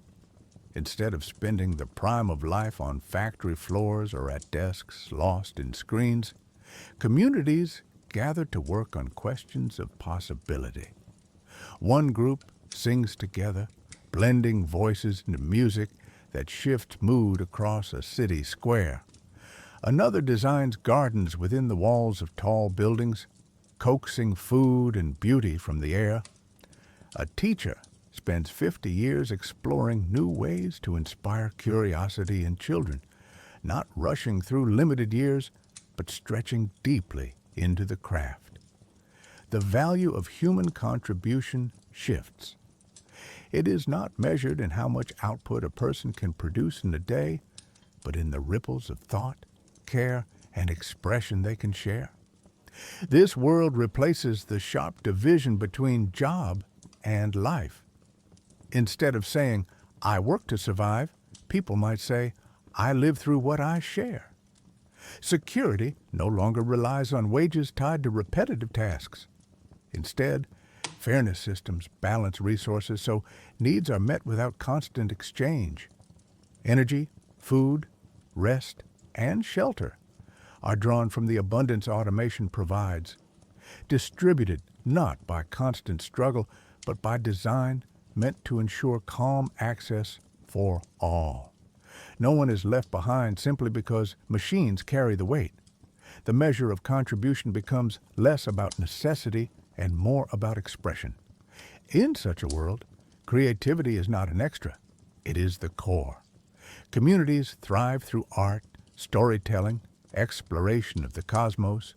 Instead of spending the prime of life on factory floors or at desks lost in screens, communities gather to work on questions of possibility. One group sings together, blending voices into music that shifts mood across a city square. Another designs gardens within the walls of tall buildings, coaxing food and beauty from the air. A teacher spends 50 years exploring new ways to inspire curiosity in children, not rushing through limited years, but stretching deeply into the craft. The value of human contribution shifts. It is not measured in how much output a person can produce in a day, but in the ripples of thought, care, and expression they can share. This world replaces the sharp division between job and life. Instead of saying, I work to survive, people might say, I live through what I share. Security no longer relies on wages tied to repetitive tasks. Instead, fairness systems balance resources so needs are met without constant exchange. Energy, food, rest, and shelter are drawn from the abundance automation provides, distributed not by constant struggle, but by design meant to ensure calm access for all. No one is left behind simply because machines carry the weight. The measure of contribution becomes less about necessity and more about expression. In such a world, creativity is not an extra, it is the core. Communities thrive through art, storytelling, exploration of the cosmos,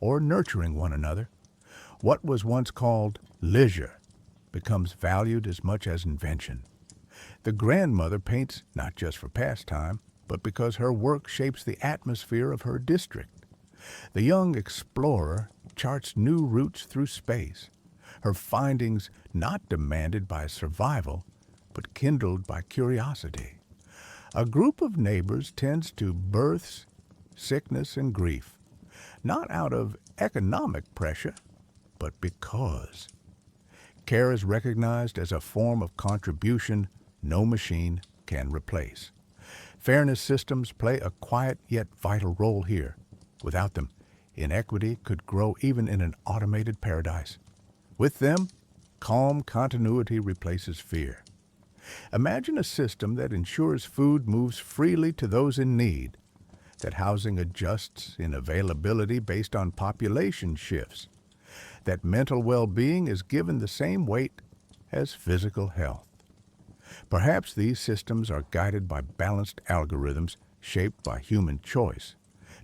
or nurturing one another. What was once called leisure becomes valued as much as invention. The grandmother paints not just for pastime, but because her work shapes the atmosphere of her district. The young explorer charts new routes through space, her findings not demanded by survival, but kindled by curiosity. A group of neighbors tends to births, sickness, and grief, not out of economic pressure, but because. Care is recognized as a form of contribution no machine can replace. Fairness systems play a quiet yet vital role here. Without them, inequity could grow even in an automated paradise. With them, calm continuity replaces fear. Imagine a system that ensures food moves freely to those in need, that housing adjusts in availability based on population shifts, that mental well-being is given the same weight as physical health. Perhaps these systems are guided by balanced algorithms shaped by human choice,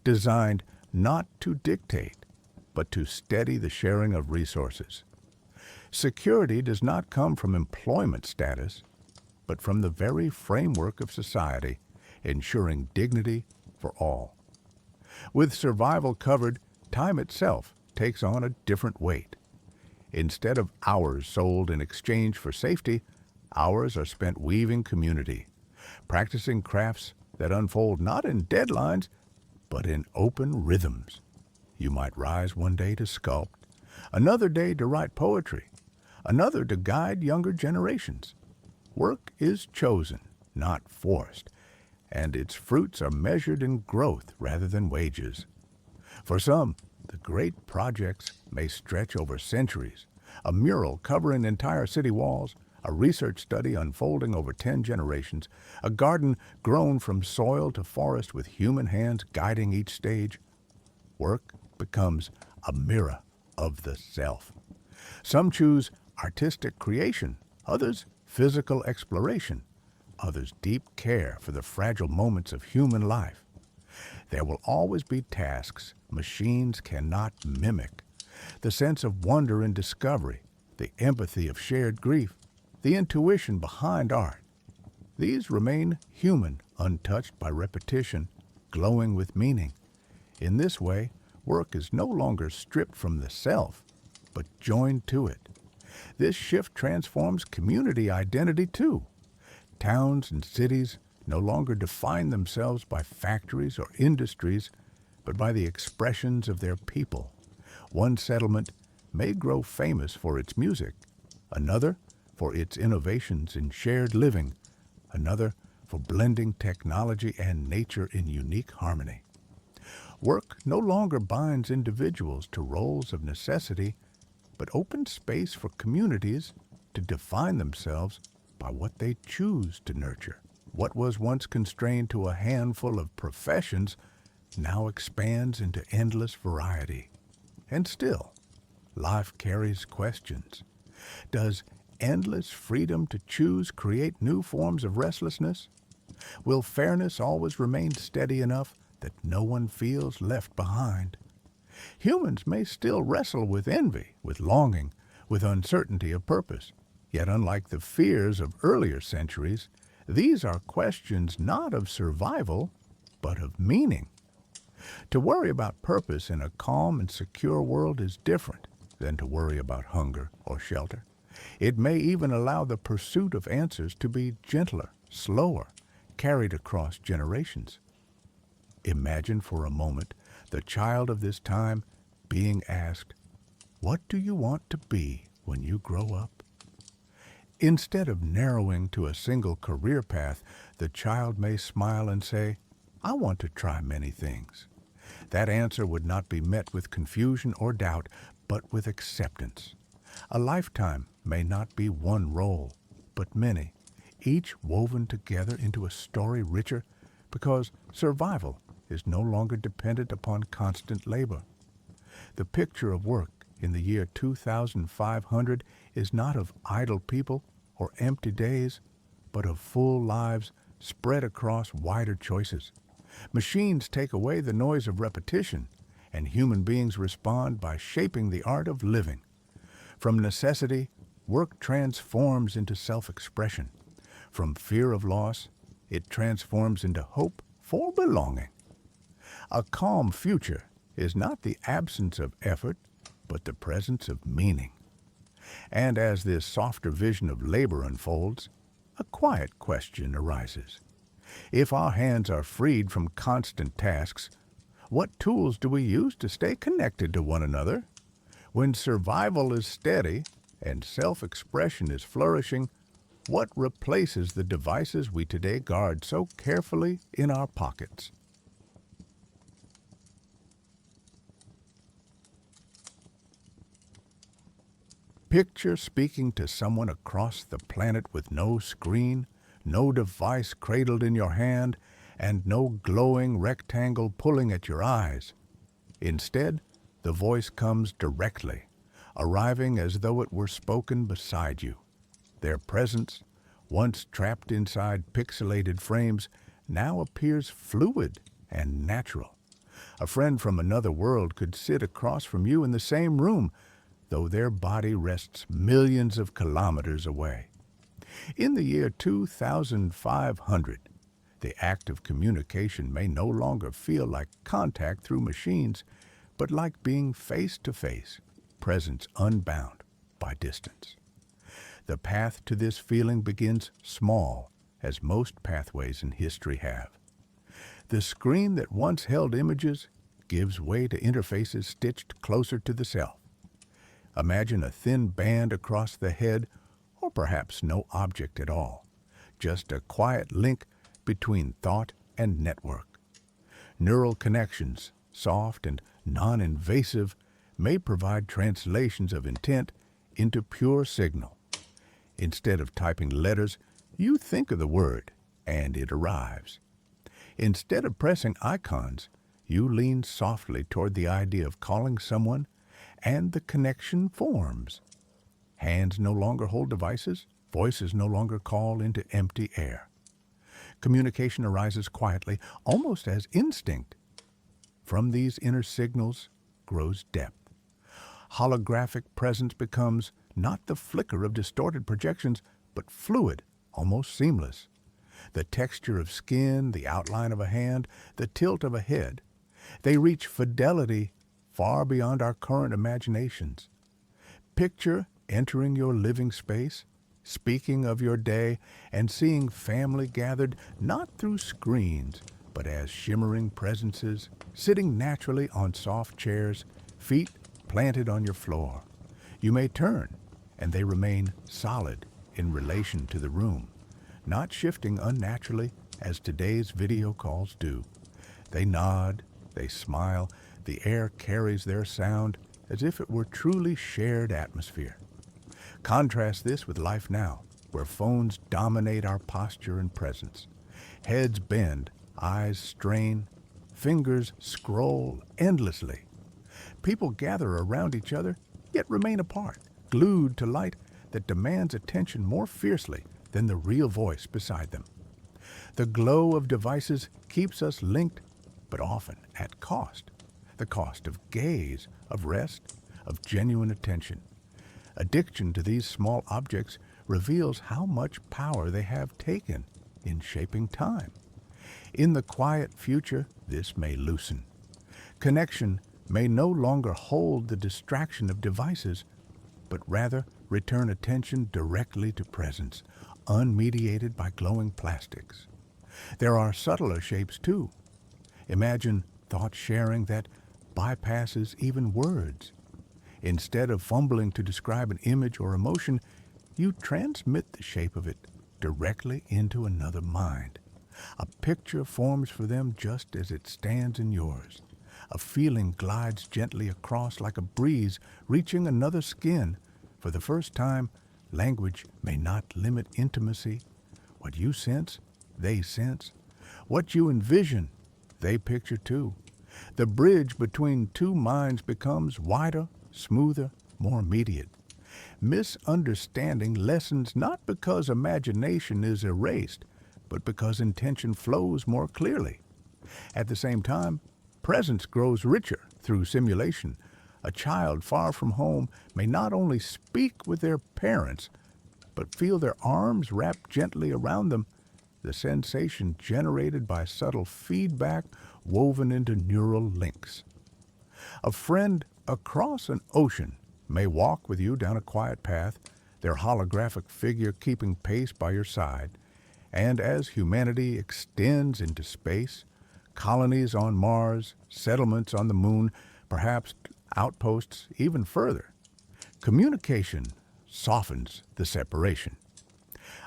designed not to dictate, but to steady the sharing of resources. Security does not come from employment status, but from the very framework of society, ensuring dignity for all. With survival covered, time itself takes on a different weight. Instead of hours sold in exchange for safety, hours are spent weaving community, practicing crafts that unfold not in deadlines, but in open rhythms. You might rise one day to sculpt, another day to write poetry, another to guide younger generations. Work is chosen, not forced, and its fruits are measured in growth rather than wages. For some, the great projects may stretch over centuries. A mural covering entire city walls, a research study unfolding over 10 generations, a garden grown from soil to forest with human hands guiding each stage. Work becomes a mirror of the self. Some choose artistic creation, others physical exploration, others deep care for the fragile moments of human life. There will always be tasks machines cannot mimic. The sense of wonder and discovery, the empathy of shared grief, the intuition behind art. These remain human, untouched by repetition, glowing with meaning. In this way, work is no longer stripped from the self, but joined to it. This shift transforms community identity too. Towns and cities no longer define themselves by factories or industries, but by the expressions of their people. One settlement may grow famous for its music, another for its innovations in shared living, another for blending technology and nature in unique harmony. Work no longer binds individuals to roles of necessity, but opens space for communities to define themselves by what they choose to nurture. What was once constrained to a handful of professions now expands into endless variety. And still, life carries questions. Does endless freedom to choose create new forms of restlessness? Will fairness always remain steady enough that no one feels left behind? Humans may still wrestle with envy, with longing, with uncertainty of purpose. Yet unlike the fears of earlier centuries, these are questions not of survival, but of meaning. To worry about purpose in a calm and secure world is different than to worry about hunger or shelter. It may even allow the pursuit of answers to be gentler, slower, carried across generations. Imagine for a moment the child of this time being asked, "What do you want to be when you grow up?" Instead of narrowing to a single career path, the child may smile and say, "I want to try many things." That answer would not be met with confusion or doubt, but with acceptance. A lifetime may not be one role, but many, each woven together into a story richer because survival is no longer dependent upon constant labor. The picture of work in the year 2500 is not of idle people or empty days, but of full lives spread across wider choices. Machines take away the noise of repetition, and human beings respond by shaping the art of living. From necessity, work transforms into self-expression. From fear of loss, it transforms into hope for belonging. A calm future is not the absence of effort, but the presence of meaning. And as this softer vision of labor unfolds, a quiet question arises. If our hands are freed from constant tasks, what tools do we use to stay connected to one another? When survival is steady and self-expression is flourishing, what replaces the devices we today guard so carefully in our pockets? Picture speaking to someone across the planet with no screen, no device cradled in your hand, and no glowing rectangle pulling at your eyes. Instead, the voice comes directly, arriving as though it were spoken beside you. Their presence, once trapped inside pixelated frames, now appears fluid and natural. A friend from another world could sit across from you in the same room, though their body rests millions of kilometers away. In the year 2500, the act of communication may no longer feel like contact through machines, but like being face to face, presence unbound by distance. The path to this feeling begins small, as most pathways in history have. The screen that once held images gives way to interfaces stitched closer to the self. Imagine a thin band across the head, or perhaps no object at all, just a quiet link between thought and network. Neural connections, soft and non-invasive, may provide translations of intent into pure signal. Instead of typing letters, you think of the word, and it arrives. Instead of pressing icons, you lean softly toward the idea of calling someone, and the connection forms. Hands no longer hold devices, voices no longer call into empty air. Communication arises quietly, almost as instinct. From these inner signals grows depth. Holographic presence becomes not the flicker of distorted projections, but fluid, almost seamless. The texture of skin, the outline of a hand, the tilt of a head, they reach fidelity far beyond our current imaginations. Picture entering your living space, speaking of your day, and seeing family gathered not through screens, but as shimmering presences, sitting naturally on soft chairs, feet planted on your floor. You may turn, and they remain solid in relation to the room, not shifting unnaturally as today's video calls do. They nod, they smile, the air carries their sound as if it were truly shared atmosphere. Contrast this with life now, where phones dominate our posture and presence. Heads bend, eyes strain, fingers scroll endlessly. People gather around each other, yet remain apart, glued to light that demands attention more fiercely than the real voice beside them. The glow of devices keeps us linked, but often at cost. The cost of gaze, of rest, of genuine attention. Addiction to these small objects reveals how much power they have taken in shaping time. In the quiet future, this may loosen. Connection may no longer hold the distraction of devices, but rather return attention directly to presence, unmediated by glowing plastics. There are subtler shapes too. Imagine thought sharing that bypasses even words. Instead of fumbling to describe an image or emotion, you transmit the shape of it directly into another mind. A picture forms for them just as it stands in yours. A feeling glides gently across like a breeze reaching another skin. For the first time, language may not limit intimacy. What you sense, they sense. What you envision, they picture too. The bridge between two minds becomes wider, smoother, more immediate. Misunderstanding lessens not because imagination is erased, but because intention flows more clearly. At the same time, presence grows richer through simulation. A child far from home may not only speak with their parents, but feel their arms wrapped gently around them, the sensation generated by subtle feedback woven into neural links. A friend across an ocean may walk with you down a quiet path, their holographic figure keeping pace by your side. And as humanity extends into space, colonies on Mars, settlements on the moon, perhaps outposts even further, communication softens the separation.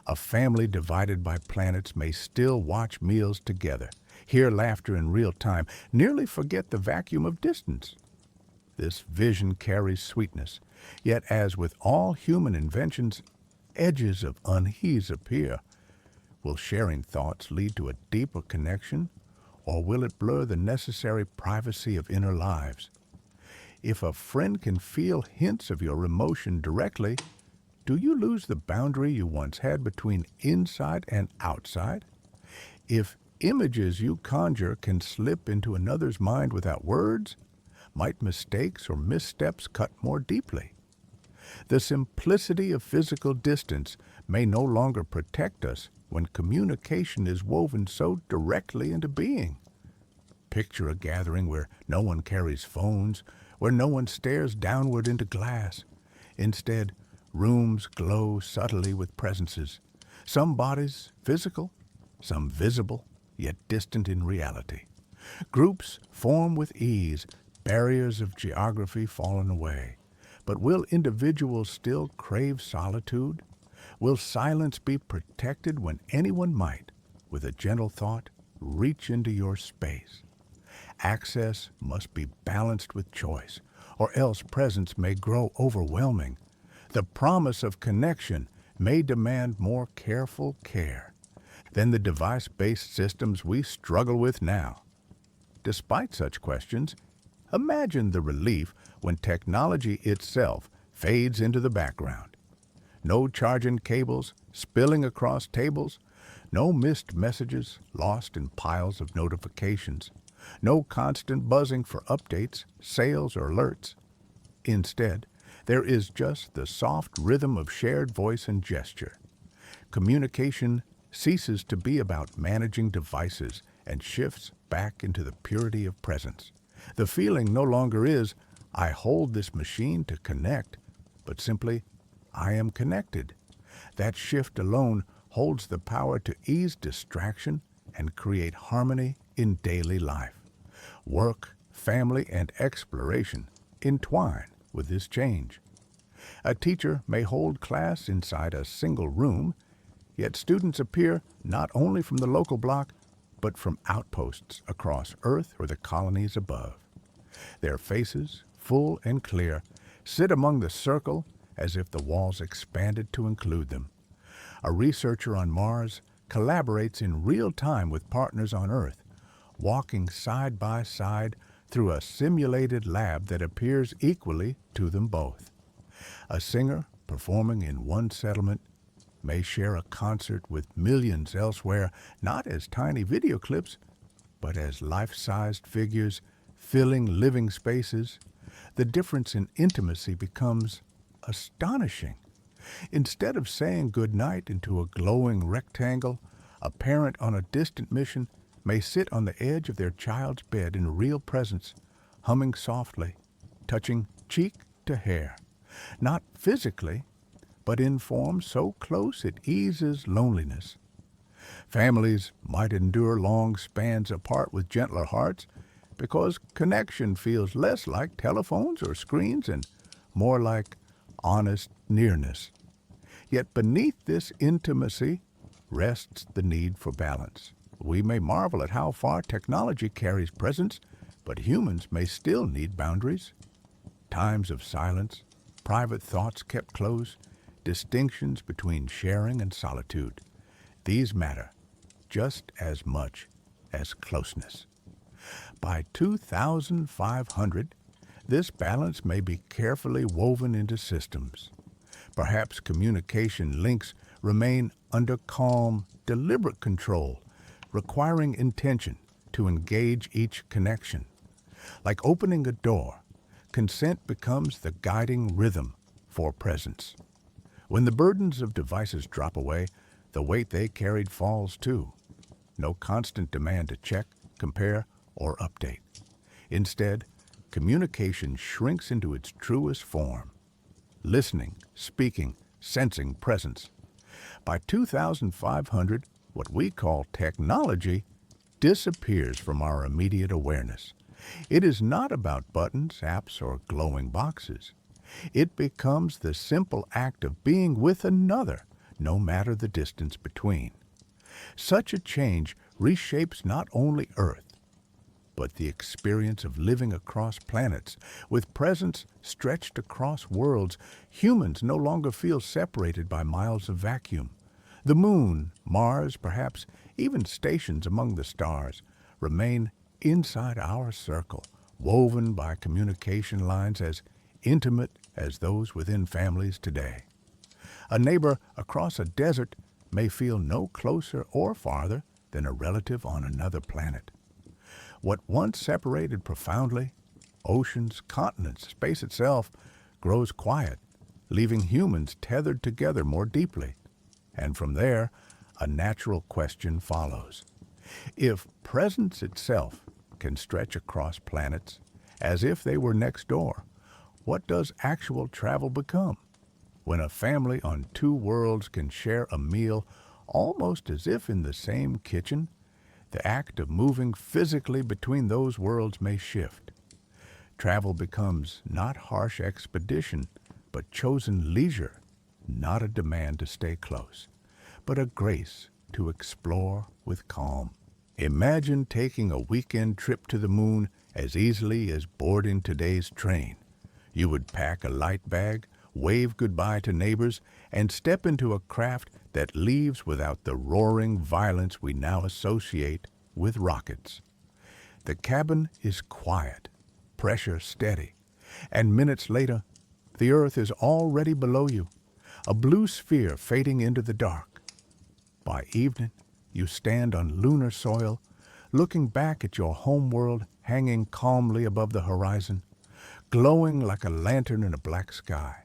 A family divided by planets may still watch meals together, hear laughter in real time, nearly forget the vacuum of distance. This vision carries sweetness, yet as with all human inventions, edges of unease appear. Will sharing thoughts lead to a deeper connection, or will it blur the necessary privacy of inner lives? If a friend can feel hints of your emotion directly, do you lose the boundary you once had between inside and outside? If images you conjure can slip into another's mind without words, might mistakes or missteps cut more deeply? The simplicity of physical distance may no longer protect us when communication is woven so directly into being. Picture a gathering where no one carries phones, where no one stares downward into glass. Instead, rooms glow subtly with presences, some bodies physical, some visible, yet distant in reality. Groups form with ease, barriers of geography fallen away. But will individuals still crave solitude? Will silence be protected when anyone might, with a gentle thought, reach into your space? Access must be balanced with choice, or else presence may grow overwhelming. The promise of connection may demand more careful care than the device-based systems we struggle with now. Despite such questions, imagine the relief when technology itself fades into the background. No charging cables spilling across tables, no missed messages lost in piles of notifications, no constant buzzing for updates, sales, or alerts. Instead, there is just the soft rhythm of shared voice and gesture. Communication ceases to be about managing devices and shifts back into the purity of presence. The feeling no longer is, I hold this machine to connect, but simply, I am connected. That shift alone holds the power to ease distraction and create harmony in daily life. Work, family, and exploration entwine with this change. A teacher may hold class inside a single room, yet students appear not only from the local block, but from outposts across Earth or the colonies above. Their faces, full and clear, sit among the circle as if the walls expanded to include them. A researcher on Mars collaborates in real time with partners on Earth, walking side by side through a simulated lab that appears equally to them both. A singer performing in one settlement may share a concert with millions elsewhere, not as tiny video clips, but as life-sized figures filling living spaces. The difference in intimacy becomes astonishing. Instead of saying goodnight into a glowing rectangle, a parent on a distant mission may sit on the edge of their child's bed in real presence, humming softly, touching cheek to hair. Not physically, but in form so close it eases loneliness. Families might endure long spans apart with gentler hearts because connection feels less like telephones or screens and more like honest nearness. Yet beneath this intimacy rests the need for balance. We may marvel at how far technology carries presence, but humans may still need boundaries. Times of silence, private thoughts kept close, distinctions between sharing and solitude. These matter just as much as closeness. By 2500, this balance may be carefully woven into systems. Perhaps communication links remain under calm, deliberate control, requiring intention to engage each connection. Like opening a door, consent becomes the guiding rhythm for presence. When the burdens of devices drop away, the weight they carried falls too. No constant demand to check, compare, or update. Instead, communication shrinks into its truest form. Listening, speaking, sensing presence. By 2500, what we call technology disappears from our immediate awareness. It is not about buttons, apps, or glowing boxes. It becomes the simple act of being with another, no matter the distance between. Such a change reshapes not only Earth, but the experience of living across planets. With presence stretched across worlds, humans no longer feel separated by miles of vacuum. The Moon, Mars, perhaps even stations among the stars, remain inside our circle, woven by communication lines as intimate as those within families today. A neighbor across a desert may feel no closer or farther than a relative on another planet. What once separated profoundly, oceans, continents, space itself, grows quiet, leaving humans tethered together more deeply. And from there, a natural question follows. If presence itself can stretch across planets as if they were next door, what does actual travel become? When a family on two worlds can share a meal almost as if in the same kitchen, the act of moving physically between those worlds may shift. Travel becomes not harsh expedition, but chosen leisure, not a demand to stay close, but a grace to explore with calm. Imagine taking a weekend trip to the moon as easily as boarding today's train. You would pack a light bag, wave goodbye to neighbors, and step into a craft that leaves without the roaring violence we now associate with rockets. The cabin is quiet, pressure steady, and minutes later, the Earth is already below you, a blue sphere fading into the dark. By evening, you stand on lunar soil, looking back at your homeworld hanging calmly above the horizon, glowing like a lantern in a black sky.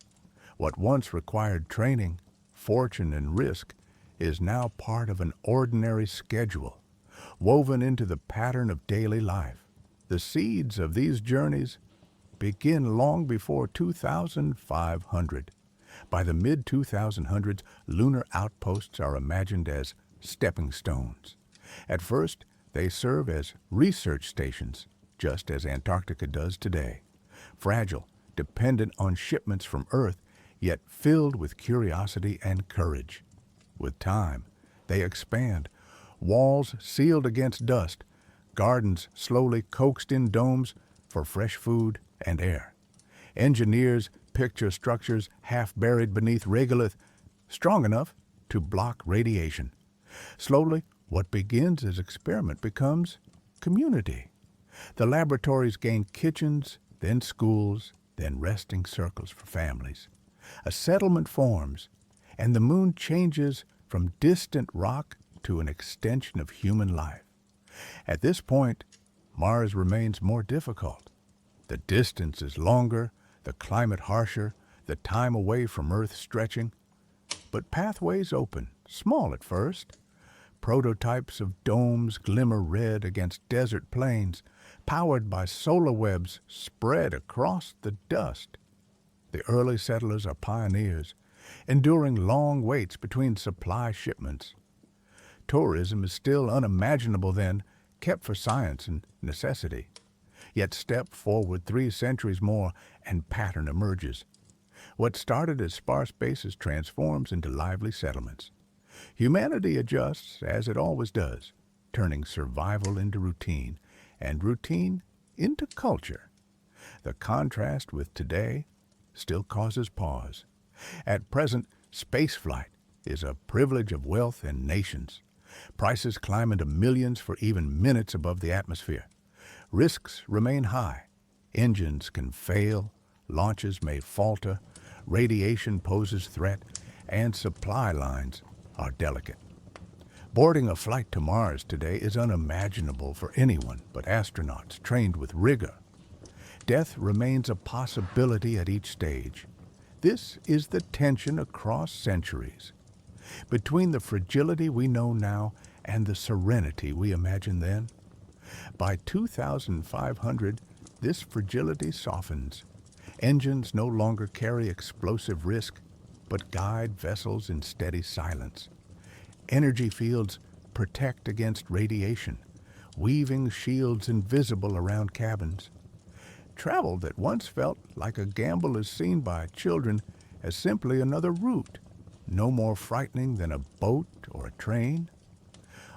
What once required training, fortune, and risk is now part of an ordinary schedule, woven into the pattern of daily life. The seeds of these journeys begin long before 2500. By the mid-2000s, lunar outposts are imagined as stepping stones. At first, they serve as research stations, just as Antarctica does today. Fragile, dependent on shipments from Earth, yet filled with curiosity and courage. With time, they expand, walls sealed against dust, gardens slowly coaxed in domes for fresh food and air. Engineers picture structures half buried beneath regolith, strong enough to block radiation. Slowly, what begins as experiment becomes community. The laboratories gain kitchens, then schools, then resting circles for families. A settlement forms, and the moon changes from distant rock to an extension of human life. At this point, Mars remains more difficult. The distance is longer, the climate harsher, the time away from Earth stretching. But pathways open, small at first. Prototypes of domes glimmer red against desert plains, powered by solar webs spread across the dust. The early settlers are pioneers, enduring long waits between supply shipments. Tourism is still unimaginable then, kept for science and necessity. Yet step forward 3 centuries more and pattern emerges. What started as sparse bases transforms into lively settlements. Humanity adjusts, as it always does, turning survival into routine, and routine into culture. The contrast with today still causes pause. At present, spaceflight is a privilege of wealth and nations. Prices climb into millions for even minutes above the atmosphere. Risks remain high. Engines can fail, launches may falter, radiation poses threat, and supply lines are delicate. Boarding a flight to Mars today is unimaginable for anyone but astronauts trained with rigor. Death remains a possibility at each stage. This is the tension across centuries. Between the fragility we know now and the serenity we imagined then, by 2500, this fragility softens. Engines no longer carry explosive risk, but guide vessels in steady silence. Energy fields protect against radiation, weaving shields invisible around cabins. Travel that once felt like a gamble is seen by children as simply another route, no more frightening than a boat or a train.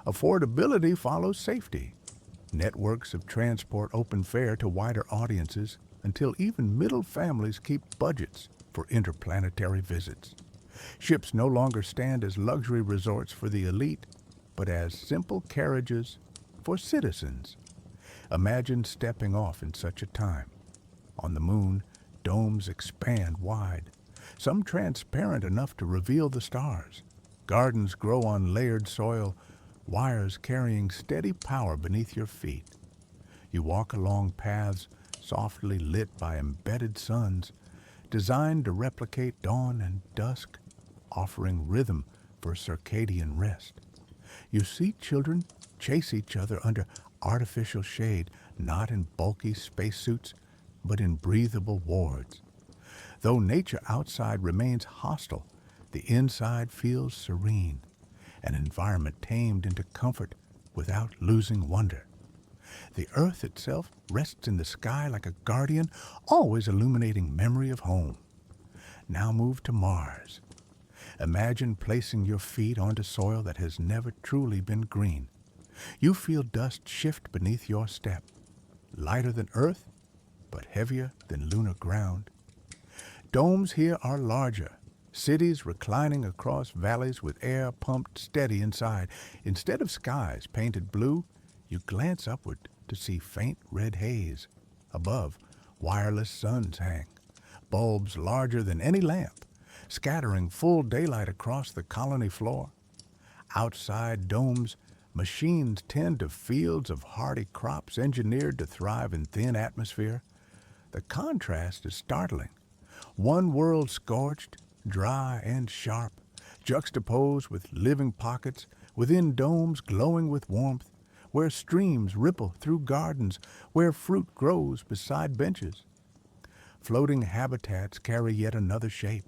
Affordability follows safety. Networks of transport open fare to wider audiences until even middle families keep budgets for interplanetary visits. Ships no longer stand as luxury resorts for the elite, but as simple carriages for citizens. Imagine stepping off in such a time. On the moon, domes expand wide, some transparent enough to reveal the stars. Gardens grow on layered soil, wires carrying steady power beneath your feet. You walk along paths softly lit by embedded suns, designed to replicate dawn and dusk, offering rhythm for circadian rest. You see children chase each other under artificial shade, not in bulky spacesuits, but in breathable wards. Though nature outside remains hostile, the inside feels serene, an environment tamed into comfort without losing wonder. The earth itself rests in the sky like a guardian, always illuminating memory of home. Now move to Mars. Imagine placing your feet onto soil that has never truly been green. You feel dust shift beneath your step, lighter than Earth, but heavier than lunar ground. Domes here are larger, cities reclining across valleys with air pumped steady inside. Instead of skies painted blue, you glance upward to see faint red haze. Above, wireless suns hang, bulbs larger than any lamp, scattering full daylight across the colony floor. Outside domes, machines tend to fields of hardy crops engineered to thrive in thin atmosphere. The contrast is startling. One world scorched, dry and sharp, juxtaposed with living pockets within domes glowing with warmth, where streams ripple through gardens, where fruit grows beside benches. Floating habitats carry yet another shape.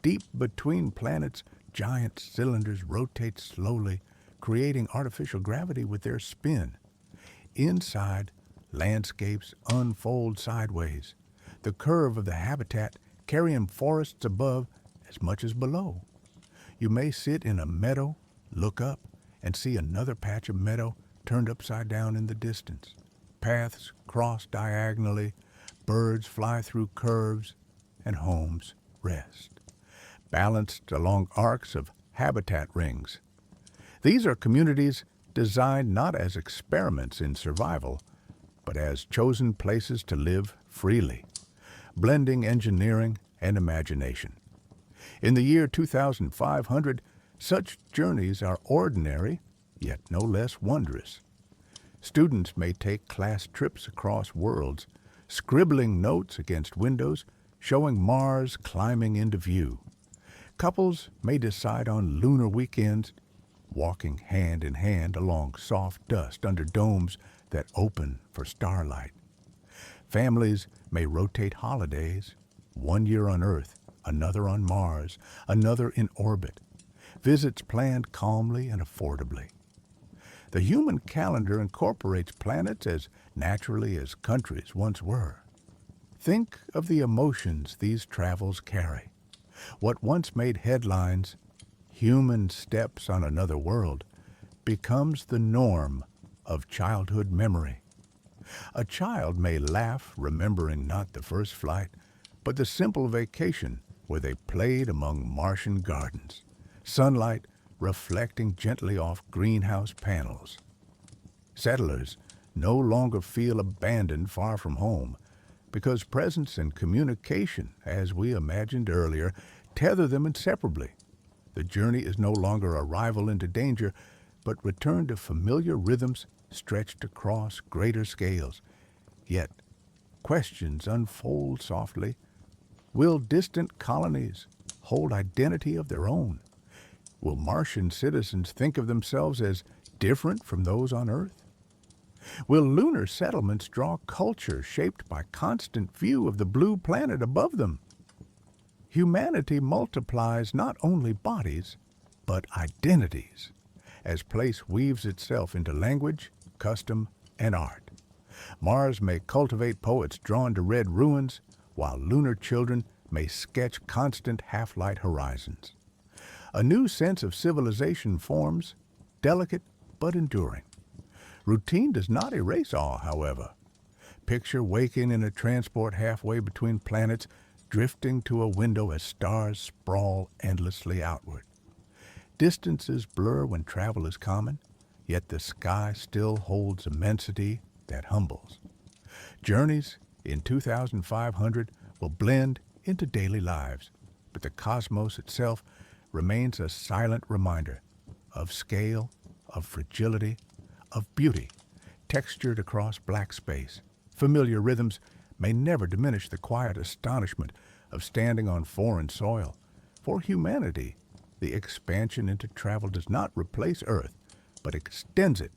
Deep between planets, giant cylinders rotate slowly, creating artificial gravity with their spin. Inside, landscapes unfold sideways, the curve of the habitat carrying forests above as much as below. You may sit in a meadow, look up, and see another patch of meadow turned upside down in the distance. Paths cross diagonally, birds fly through curves, and homes rest, balanced along arcs of habitat rings. These are communities designed not as experiments in survival, but as chosen places to live freely, blending engineering and imagination. In the year 2500, such journeys are ordinary, yet no less wondrous. Students may take class trips across worlds, scribbling notes against windows, showing Mars climbing into view. Couples may decide on lunar weekends, walking hand in hand along soft dust under domes that open for starlight. Families may rotate holidays, one year on Earth, another on Mars, another in orbit. Visits planned calmly and affordably. The human calendar incorporates planets as naturally as countries once were. Think of the emotions these travels carry. What once made headlines, human steps on another world, becomes the norm of childhood memory. A child may laugh remembering not the first flight, but the simple vacation where they played among Martian gardens, sunlight reflecting gently off greenhouse panels. Settlers no longer feel abandoned far from home because presence and communication, as we imagined earlier, tether them inseparably. The journey is no longer arrival into danger, but return to familiar rhythms stretched across greater scales. Yet, questions unfold softly. Will distant colonies hold identity of their own? Will Martian citizens think of themselves as different from those on Earth? Will lunar settlements draw culture shaped by constant view of the blue planet above them? Humanity multiplies not only bodies, but identities, as place weaves itself into language, custom, and art. Mars may cultivate poets drawn to red ruins, while lunar children may sketch constant half-light horizons. A new sense of civilization forms, delicate but enduring. Routine does not erase awe, however. Picture waking in a transport halfway between planets, drifting to a window as stars sprawl endlessly outward. Distances blur when travel is common, yet the sky still holds immensity that humbles. Journeys in 2500 will blend into daily lives, but the cosmos itself remains a silent reminder of scale, of fragility, of beauty, textured across black space. Familiar rhythms may never diminish the quiet astonishment of standing on foreign soil. For humanity, the expansion into travel does not replace Earth, but extends it.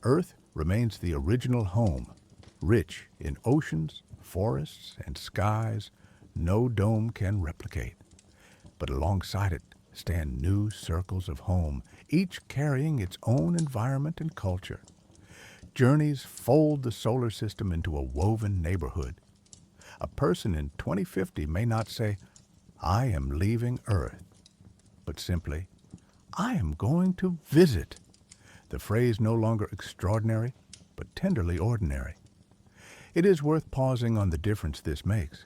Earth remains the original home, rich in oceans, forests, and skies no dome can replicate. But alongside it stand new circles of home, each carrying its own environment and culture. Journeys fold the solar system into a woven neighborhood. A person in 2050 may not say, "I am leaving Earth," but simply, "I am going to visit." The phrase no longer extraordinary, but tenderly ordinary. It is worth pausing on the difference this makes.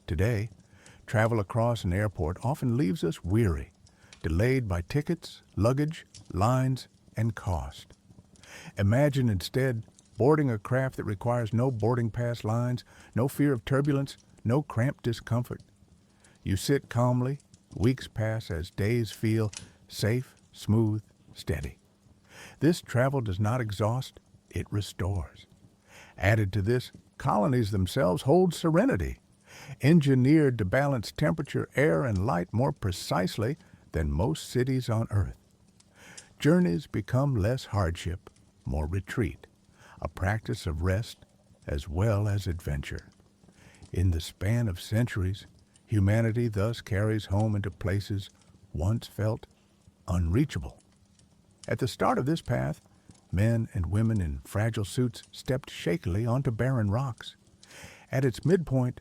Today, travel across an airport often leaves us weary, delayed by tickets, luggage, lines, and cost. Imagine instead boarding a craft that requires no boarding pass lines, no fear of turbulence, no cramped discomfort. You sit calmly, weeks pass as days feel safe, smooth, steady. This travel does not exhaust, it restores. Added to this, colonies themselves hold serenity, engineered to balance temperature, air, and light more precisely than most cities on Earth. Journeys become less hardship, more retreat, a practice of rest as well as adventure. In the span of centuries, humanity thus carries home into places once felt unreachable. At the start of this path, men and women in fragile suits stepped shakily onto barren rocks. At its midpoint,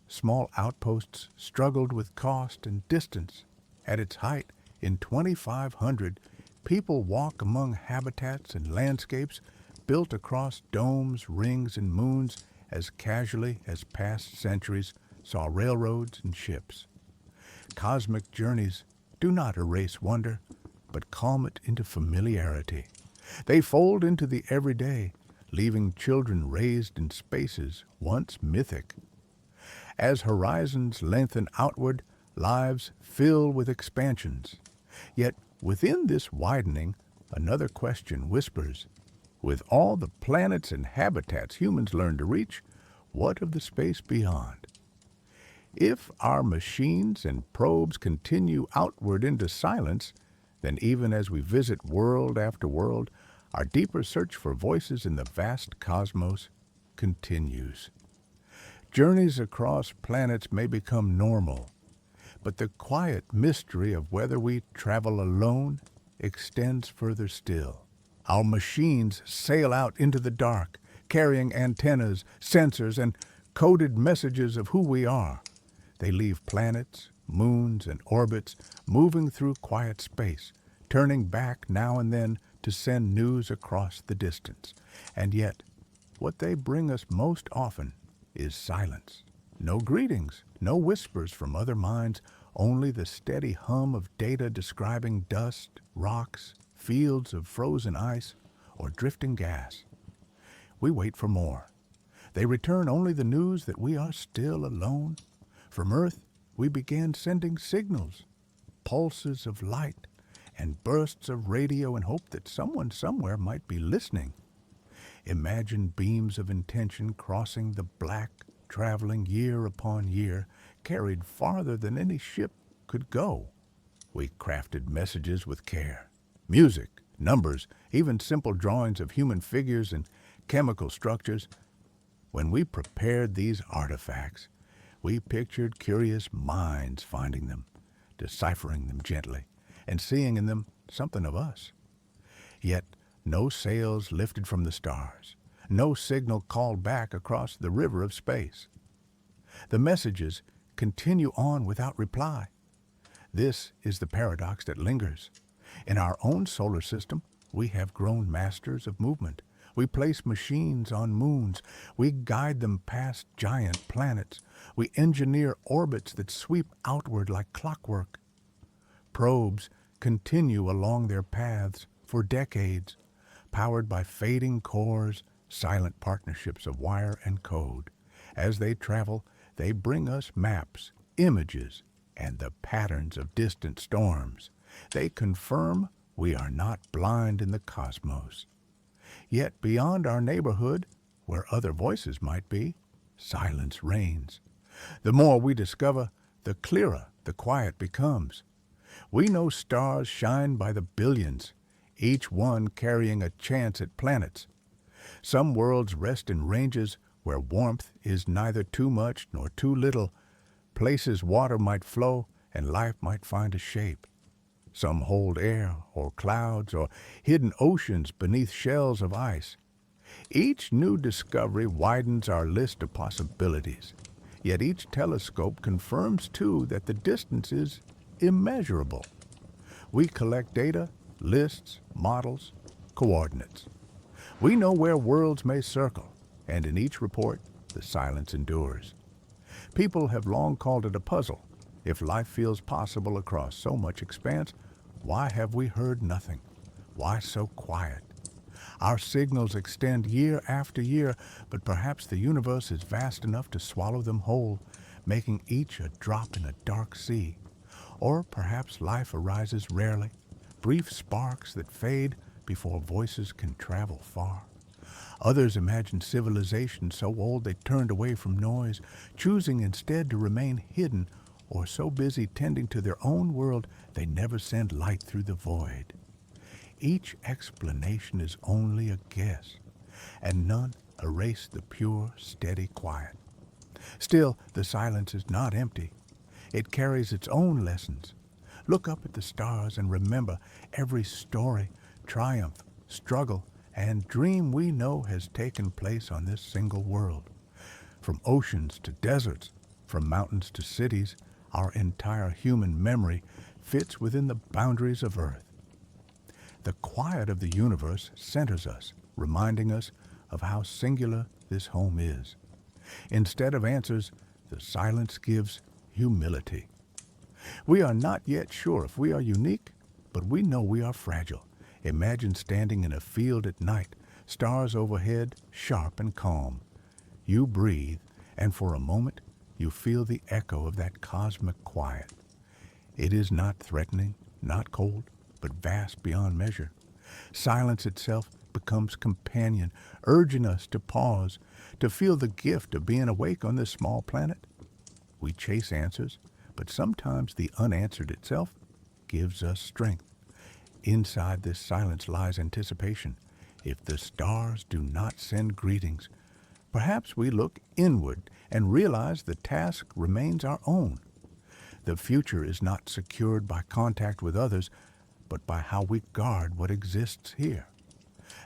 small outposts struggled with cost and distance. At its height, in 2500, people walk among habitats and landscapes built across domes, rings, and moons as casually as past centuries saw railroads and ships. Cosmic journeys do not erase wonder, but calm it into familiarity. They fold into the everyday, leaving children raised in spaces once mythic. As horizons lengthen outward, lives fill with expansions. Yet within this widening, another question whispers, with all the planets and habitats humans learn to reach, what of the space beyond? If our machines and probes continue outward into silence, then even as we visit world after world, our deeper search for voices in the vast cosmos continues. Journeys across planets may become normal, but the quiet mystery of whether we travel alone extends further still. Our machines sail out into the dark, carrying antennas, sensors, and coded messages of who we are. They leave planets, moons, and orbits, moving through quiet space, turning back now and then to send news across the distance. And yet, what they bring us most often is silence. No greetings, no whispers from other minds, only the steady hum of data describing dust, rocks, fields of frozen ice, or drifting gas. We wait for more. They return only the news that we are still alone. From Earth, we began sending signals, pulses of light, and bursts of radio in hope that someone somewhere might be listening. Imagine beams of intention crossing the black, traveling year upon year, carried farther than any ship could go. We crafted messages with care. Music, numbers, even simple drawings of human figures and chemical structures. When we prepared these artifacts, we pictured curious minds finding them, deciphering them gently, and seeing in them something of us. Yet no sails lifted from the stars, no signal called back across the river of space. The messages continue on without reply. This is the paradox that lingers. In our own solar system, we have grown masters of movement. We place machines on moons. We guide them past giant planets. We engineer orbits that sweep outward like clockwork. Probes continue along their paths for decades, powered by fading cores, silent partnerships of wire and code. As they travel, they bring us maps, images, and the patterns of distant storms. They confirm we are not blind in the cosmos. Yet beyond our neighborhood, where other voices might be, silence reigns. The more we discover, the clearer the quiet becomes. We know stars shine by the billions, each one carrying a chance at planets. Some worlds rest in ranges where warmth is neither too much nor too little, places water might flow and life might find a shape. Some hold air or clouds or hidden oceans beneath shells of ice. Each new discovery widens our list of possibilities, yet each telescope confirms too that the distance is immeasurable. We collect data, lists, models, coordinates. We know where worlds may circle, and in each report, the silence endures. People have long called it a puzzle. If life feels possible across so much expanse, why have we heard nothing? Why so quiet? Our signals extend year after year, but perhaps the universe is vast enough to swallow them whole, making each a drop in a dark sea. Or perhaps life arises rarely, brief sparks that fade before voices can travel far. Others imagine civilization so old they turned away from noise, choosing instead to remain hidden, or so busy tending to their own world they never send light through the void. Each explanation is only a guess, and none erase the pure, steady quiet. Still, the silence is not empty. It carries its own lessons. Look up at the stars and remember every story, triumph, struggle, and dream we know has taken place on this single world. From oceans to deserts, from mountains to cities, our entire human memory fits within the boundaries of Earth. The quiet of the universe centers us, reminding us of how singular this home is. Instead of answers, the silence gives humility. We are not yet sure if we are unique, but we know we are fragile. Imagine standing in a field at night, stars overhead, sharp and calm. You breathe, and for a moment, you feel the echo of that cosmic quiet. It is not threatening, not cold, but vast beyond measure. Silence itself becomes companion, urging us to pause, to feel the gift of being awake on this small planet. We chase answers, but sometimes the unanswered itself gives us strength. Inside this silence lies anticipation. If the stars do not send greetings, perhaps we look inward and realize the task remains our own. The future is not secured by contact with others, but by how we guard what exists here.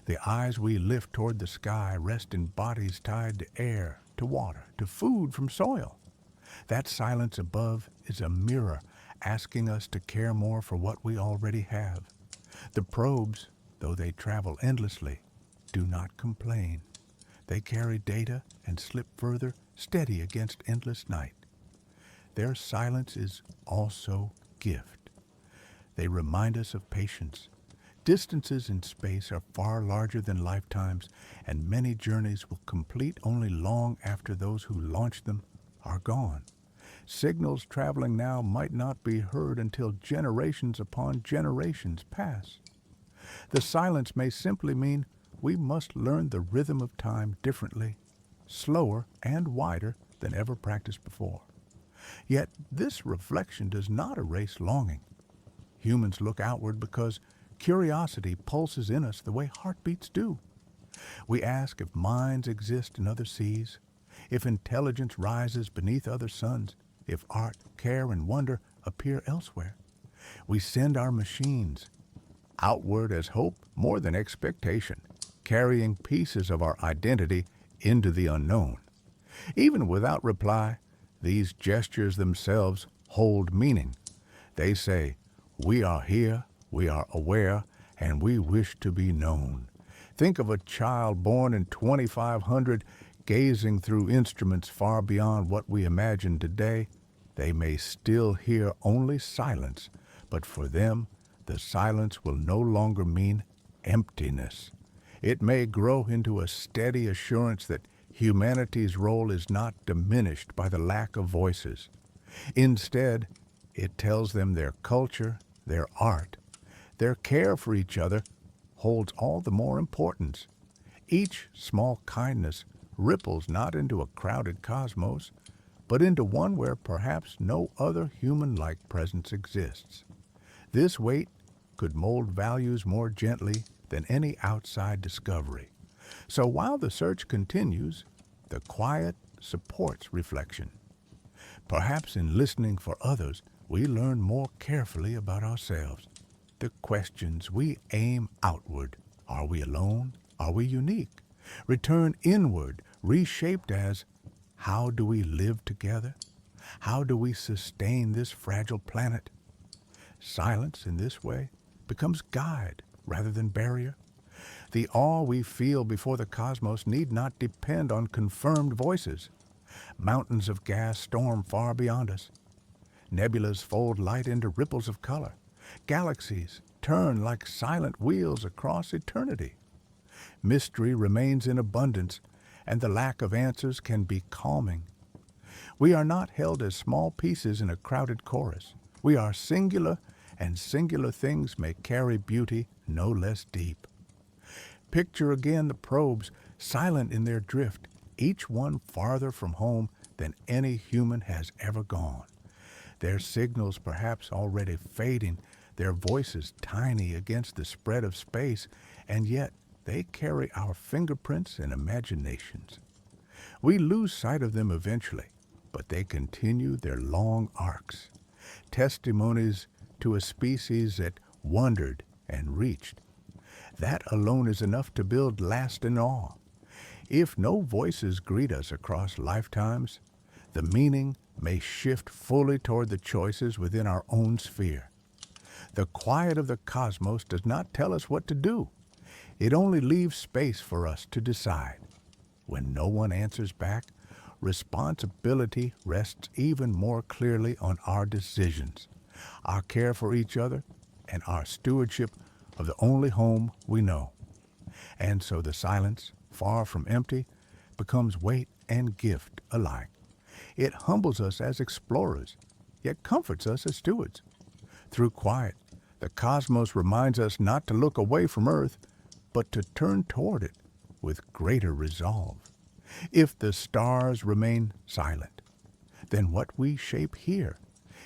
The eyes we lift toward the sky rest in bodies tied to air, to water, to food from soil. That silence above is a mirror asking us to care more for what we already have. The probes, though they travel endlessly, do not complain. They carry data and slip further, steady against endless night. Their silence is also gift. They remind us of patience. Distances in space are far larger than lifetimes, and many journeys will complete only long after those who launched them are gone. Signals traveling now might not be heard until generations upon generations pass. The silence may simply mean we must learn the rhythm of time differently, slower and wider than ever practiced before. Yet this reflection does not erase longing. Humans look outward because curiosity pulses in us the way heartbeats do. We ask if minds exist in other seas, if intelligence rises beneath other suns, if art, care, and wonder appear elsewhere. We send our machines outward as hope more than expectation, carrying pieces of our identity into the unknown. Even without reply, these gestures themselves hold meaning. They say, "We are here, we are aware, and we wish to be known." Think of a child born in 2500 gazing through instruments far beyond what we imagine today. They may still hear only silence, but for them, the silence will no longer mean emptiness. It may grow into a steady assurance that humanity's role is not diminished by the lack of voices. Instead, it tells them their culture, their art, their care for each other holds all the more importance. Each small kindness ripples not into a crowded cosmos, but into one where perhaps no other human-like presence exists. This weight could mold values more gently than any outside discovery. So while the search continues, the quiet supports reflection. Perhaps in listening for others, we learn more carefully about ourselves. The questions we aim outward. Are we alone? Are we unique? Return inward, reshaped as, how do we live together? How do we sustain this fragile planet? Silence in this way becomes guide rather than barrier. The awe we feel before the cosmos need not depend on confirmed voices. Mountains of gas storm far beyond us. Nebulas fold light into ripples of color. Galaxies turn like silent wheels across eternity. Mystery remains in abundance, and the lack of answers can be calming. We are not held as small pieces in a crowded chorus. We are singular, and singular things may carry beauty no less deep. Picture again the probes, silent in their drift, each one farther from home than any human has ever gone. Their signals perhaps already fading, their voices tiny against the spread of space, and yet they carry our fingerprints and imaginations. We lose sight of them eventually, but they continue their long arcs, testimonies to a species that wondered and reached. That alone is enough to build lasting awe. If no voices greet us across lifetimes, the meaning may shift fully toward the choices within our own sphere. The quiet of the cosmos does not tell us what to do. It only leaves space for us to decide. When no one answers back, responsibility rests even more clearly on our decisions, our care for each other, and our stewardship of the only home we know. And so the silence, far from empty, becomes weight and gift alike. It humbles us as explorers, yet comforts us as stewards. Through quiet, the cosmos reminds us not to look away from Earth, but to turn toward it with greater resolve. If the stars remain silent, then what we shape here,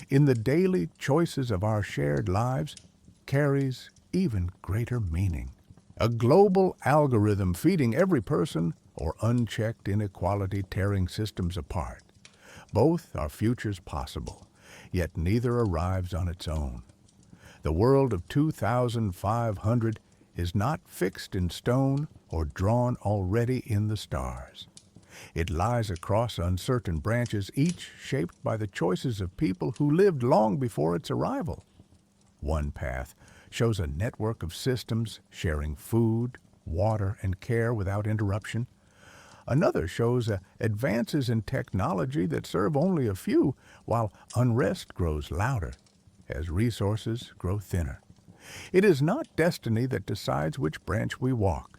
in the daily choices of our shared lives, carries even greater meaning. A global algorithm feeding every person or unchecked inequality tearing systems apart. Both are futures possible, yet neither arrives on its own. The world of 2500 is not fixed in stone or drawn already in the stars. It lies across uncertain branches, each shaped by the choices of people who lived long before its arrival. One path shows a network of systems sharing food, water, and care without interruption. Another shows advances in technology that serve only a few, while unrest grows louder as resources grow thinner. It is not destiny that decides which branch we walk,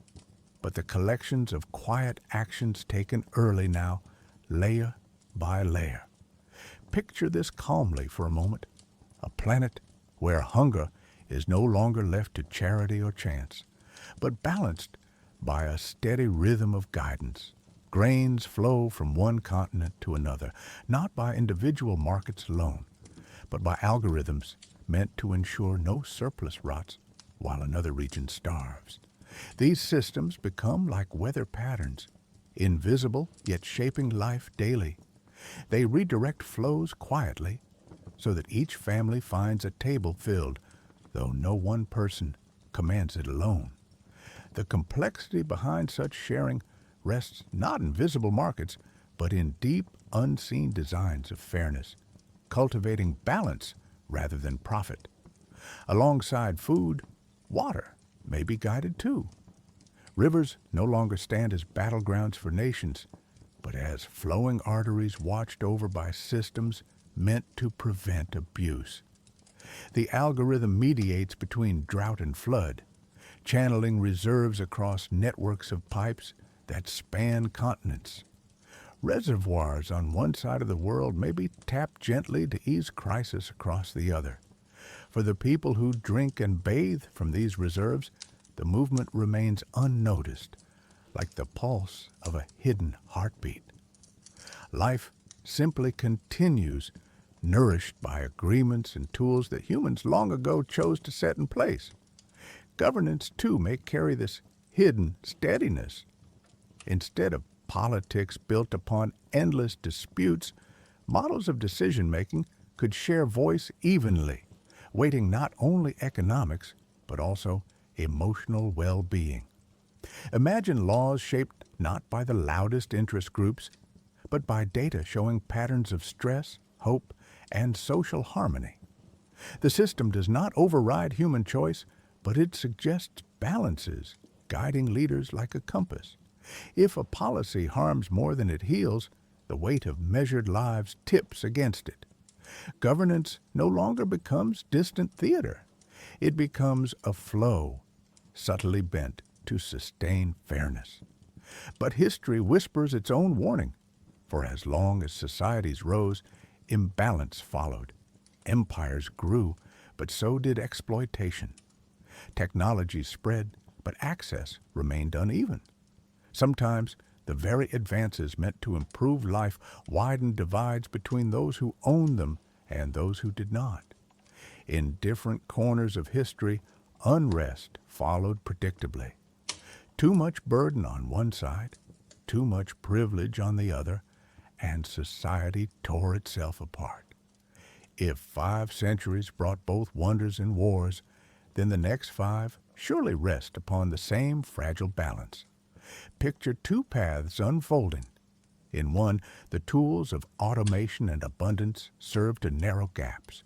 but the collections of quiet actions taken early now, layer by layer. Picture this calmly for a moment, a planet where hunger is no longer left to charity or chance, but balanced by a steady rhythm of guidance. Grains flow from one continent to another, not by individual markets alone, but by algorithms meant to ensure no surplus rots while another region starves. These systems become like weather patterns, invisible yet shaping life daily. They redirect flows quietly so that each family finds a table filled, though no one person commands it alone. The complexity behind such sharing rests not in visible markets, but in deep, unseen designs of fairness, cultivating balance rather than profit. Alongside food, water may be guided too. Rivers no longer stand as battlegrounds for nations, but as flowing arteries watched over by systems meant to prevent abuse. The algorithm mediates between drought and flood, channeling reserves across networks of pipes that span continents. Reservoirs on one side of the world may be tapped gently to ease crisis across the other. For the people who drink and bathe from these reserves, the movement remains unnoticed, like the pulse of a hidden heartbeat. Life simply continues, nourished by agreements and tools that humans long ago chose to set in place. Governance, too, may carry this hidden steadiness. Instead of politics built upon endless disputes, models of decision-making could share voice evenly, weighting not only economics, but also emotional well-being. Imagine laws shaped not by the loudest interest groups, but by data showing patterns of stress, hope, and social harmony. The system does not override human choice, but it suggests balances, guiding leaders like a compass. If a policy harms more than it heals, the weight of measured lives tips against it. Governance no longer becomes distant theater. It becomes a flow, subtly bent to sustain fairness. But history whispers its own warning. For as long as societies rose, imbalance followed. Empires grew, but so did exploitation. Technology spread, but access remained uneven. Sometimes the very advances meant to improve life widened divides between those who owned them and those who did not. In different corners of history, unrest followed predictably. Too much burden on one side, too much privilege on the other, and society tore itself apart. If 5 centuries brought both wonders and wars, then the next 5 surely rest upon the same fragile balance. Picture 2 paths unfolding. In one, the tools of automation and abundance serve to narrow gaps.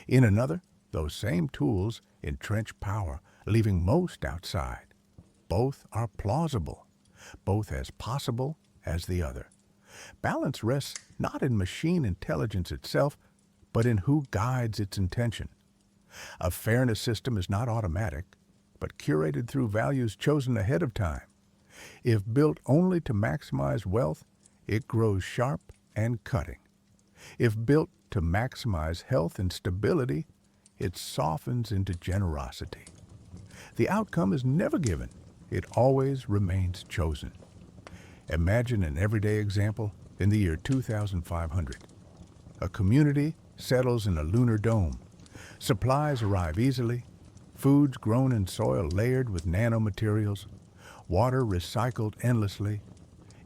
In another, those same tools entrench power, leaving most outside. Both are plausible, both as possible as the other. Balance rests not in machine intelligence itself, but in who guides its intention. A fairness system is not automatic, but curated through values chosen ahead of time. If built only to maximize wealth, it grows sharp and cutting. If built to maximize health and stability, it softens into generosity. The outcome is never given. It always remains chosen. Imagine an everyday example in the year 2500. A community settles in a lunar dome. Supplies arrive easily, foods grown in soil layered with nanomaterials, water recycled endlessly.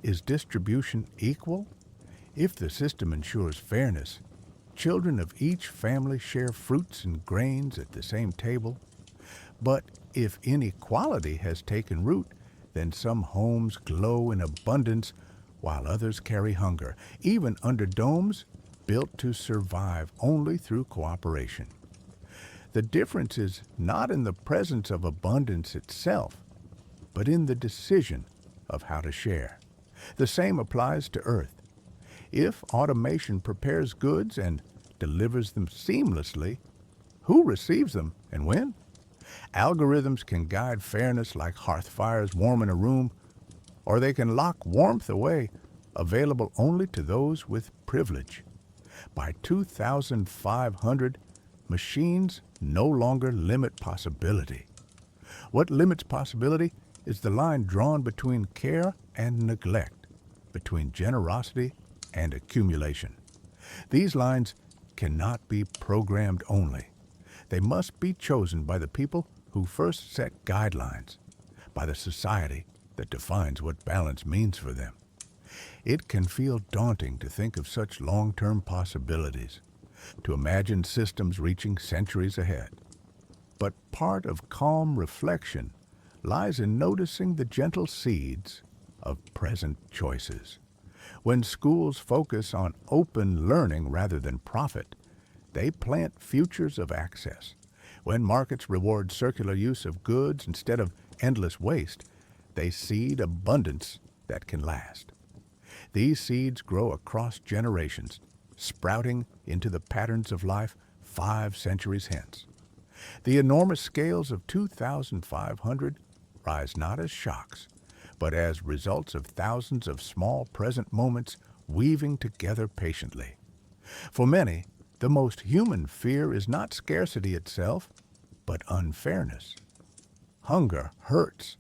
Is distribution equal? If the system ensures fairness, children of each family share fruits and grains at the same table. But if inequality has taken root, then some homes glow in abundance while others carry hunger, even under domes built to survive only through cooperation. The difference is not in the presence of abundance itself, but in the decision of how to share. The same applies to Earth. If automation prepares goods and delivers them seamlessly, who receives them and when? Algorithms can guide fairness like hearth fires warming a room, or they can lock warmth away, available only to those with privilege. By 2500, machines no longer limit possibility. What limits possibility is the line drawn between care and neglect, between generosity and accumulation. These lines cannot be programmed only. They must be chosen by the people who first set guidelines, by the society that defines what balance means for them. It can feel daunting to think of such long-term possibilities, to imagine systems reaching centuries ahead. But part of calm reflection lies in noticing the gentle seeds of present choices. When schools focus on open learning rather than profit, they plant futures of access. When markets reward circular use of goods instead of endless waste, they seed abundance that can last. These seeds grow across generations, sprouting into the patterns of life 5 centuries hence. The enormous scales of 2500 rise not as shocks, but as results of thousands of small present moments weaving together patiently. For many, the most human fear is not scarcity itself, but unfairness. Hunger hurts,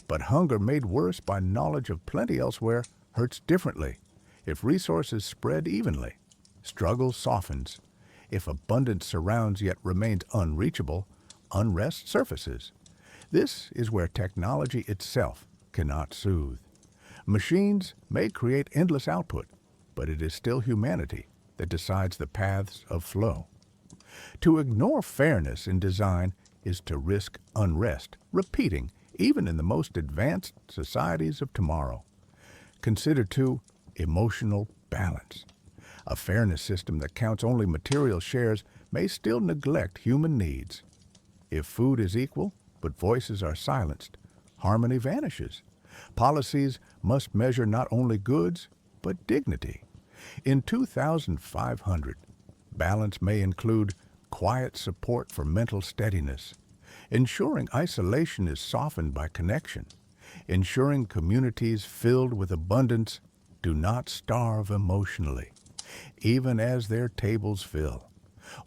but hunger made worse by knowledge of plenty elsewhere hurts differently. If resources spread evenly, struggle softens. If abundance surrounds yet remains unreachable, unrest surfaces. This is where technology itself cannot soothe. Machines may create endless output, but it is still humanity that decides the paths of flow. To ignore fairness in design is to risk unrest, repeating even in the most advanced societies of tomorrow. Consider, too, emotional balance. A fairness system that counts only material shares may still neglect human needs. If food is equal, but voices are silenced, harmony vanishes. Policies must measure not only goods, but dignity. In 2500, balance may include quiet support for mental steadiness, ensuring isolation is softened by connection, ensuring communities filled with abundance do not starve emotionally, even as their tables fill.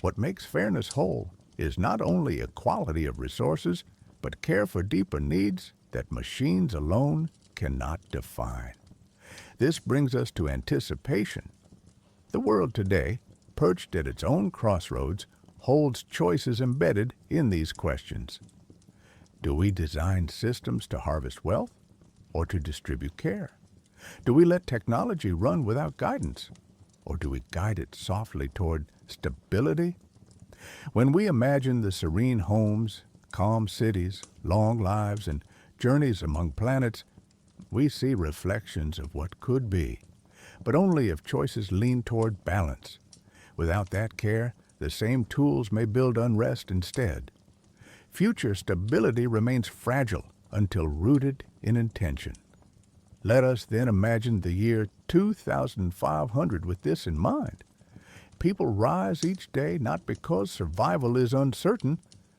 What makes fairness whole is not only equality of resources, but care for deeper needs that machines alone cannot define. This brings us to anticipation. The world today, perched at its own crossroads, holds choices embedded in these questions. Do we design systems to harvest wealth or to distribute care? Do we let technology run without guidance, or do we guide it softly toward stability? When we imagine the serene homes, calm cities, long lives, and journeys among planets, we see reflections of what could be, but only if choices lean toward balance. Without that care, the same tools may build unrest instead. Future stability remains fragile until rooted in intention. Let us then imagine the year 2500 with this in mind. People rise each day not because survival is uncertain,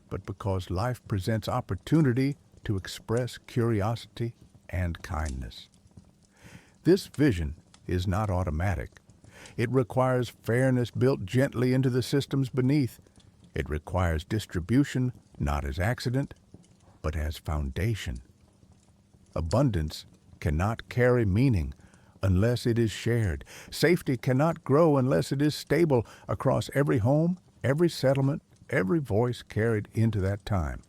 but because life presents opportunity to express curiosity and kindness. This vision is not automatic. It requires fairness built gently into the systems beneath, It requires distribution not as accident, but as foundation. Abundance cannot carry meaning unless it is shared. Safety cannot grow unless it is stable across every home, every settlement, every voice carried into that time.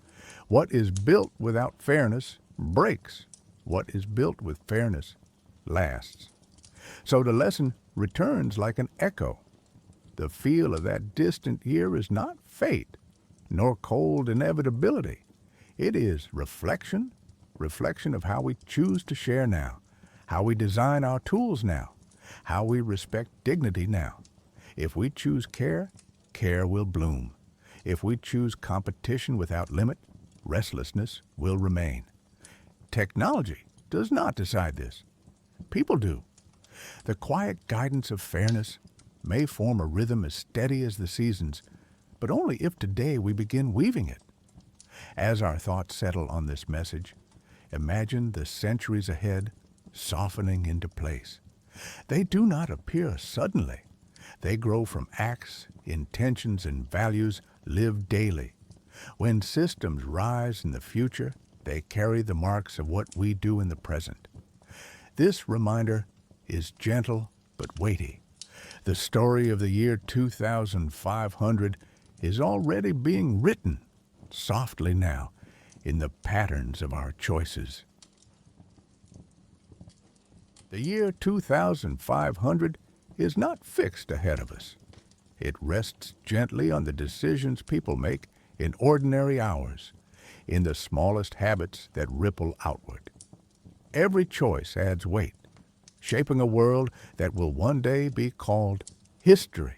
What is built without fairness breaks. What is built with fairness lasts. So the lesson returns like an echo. The feel of that distant year is not fate, nor cold inevitability. It is reflection of how we choose to share now, how we design our tools now, how we respect dignity now. If we choose care, care will bloom. If we choose competition without limit, restlessness will remain. Technology does not decide this. People do. The quiet guidance of fairness may form a rhythm as steady as the seasons, but only if today we begin weaving it. As our thoughts settle on this message, imagine the centuries ahead softening into place. They do not appear suddenly. They grow from acts, intentions, and values lived daily. When systems rise in the future, they carry the marks of what we do in the present. This reminder is gentle but weighty. The story of the year 2500 is already being written softly now in the patterns of our choices. The year 2500 is not fixed ahead of us. It rests gently on the decisions people make in ordinary hours, in the smallest habits that ripple outward. Every choice adds weight, shaping a world that will one day be called history.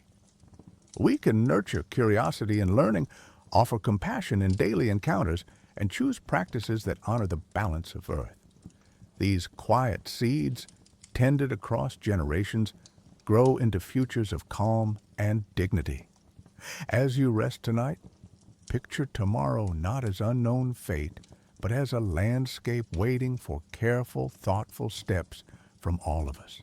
We can nurture curiosity in learning, offer compassion in daily encounters, and choose practices that honor the balance of Earth. These quiet seeds, tended across generations, grow into futures of calm and dignity. As you rest tonight, picture tomorrow not as unknown fate, but as a landscape waiting for careful, thoughtful steps from all of us.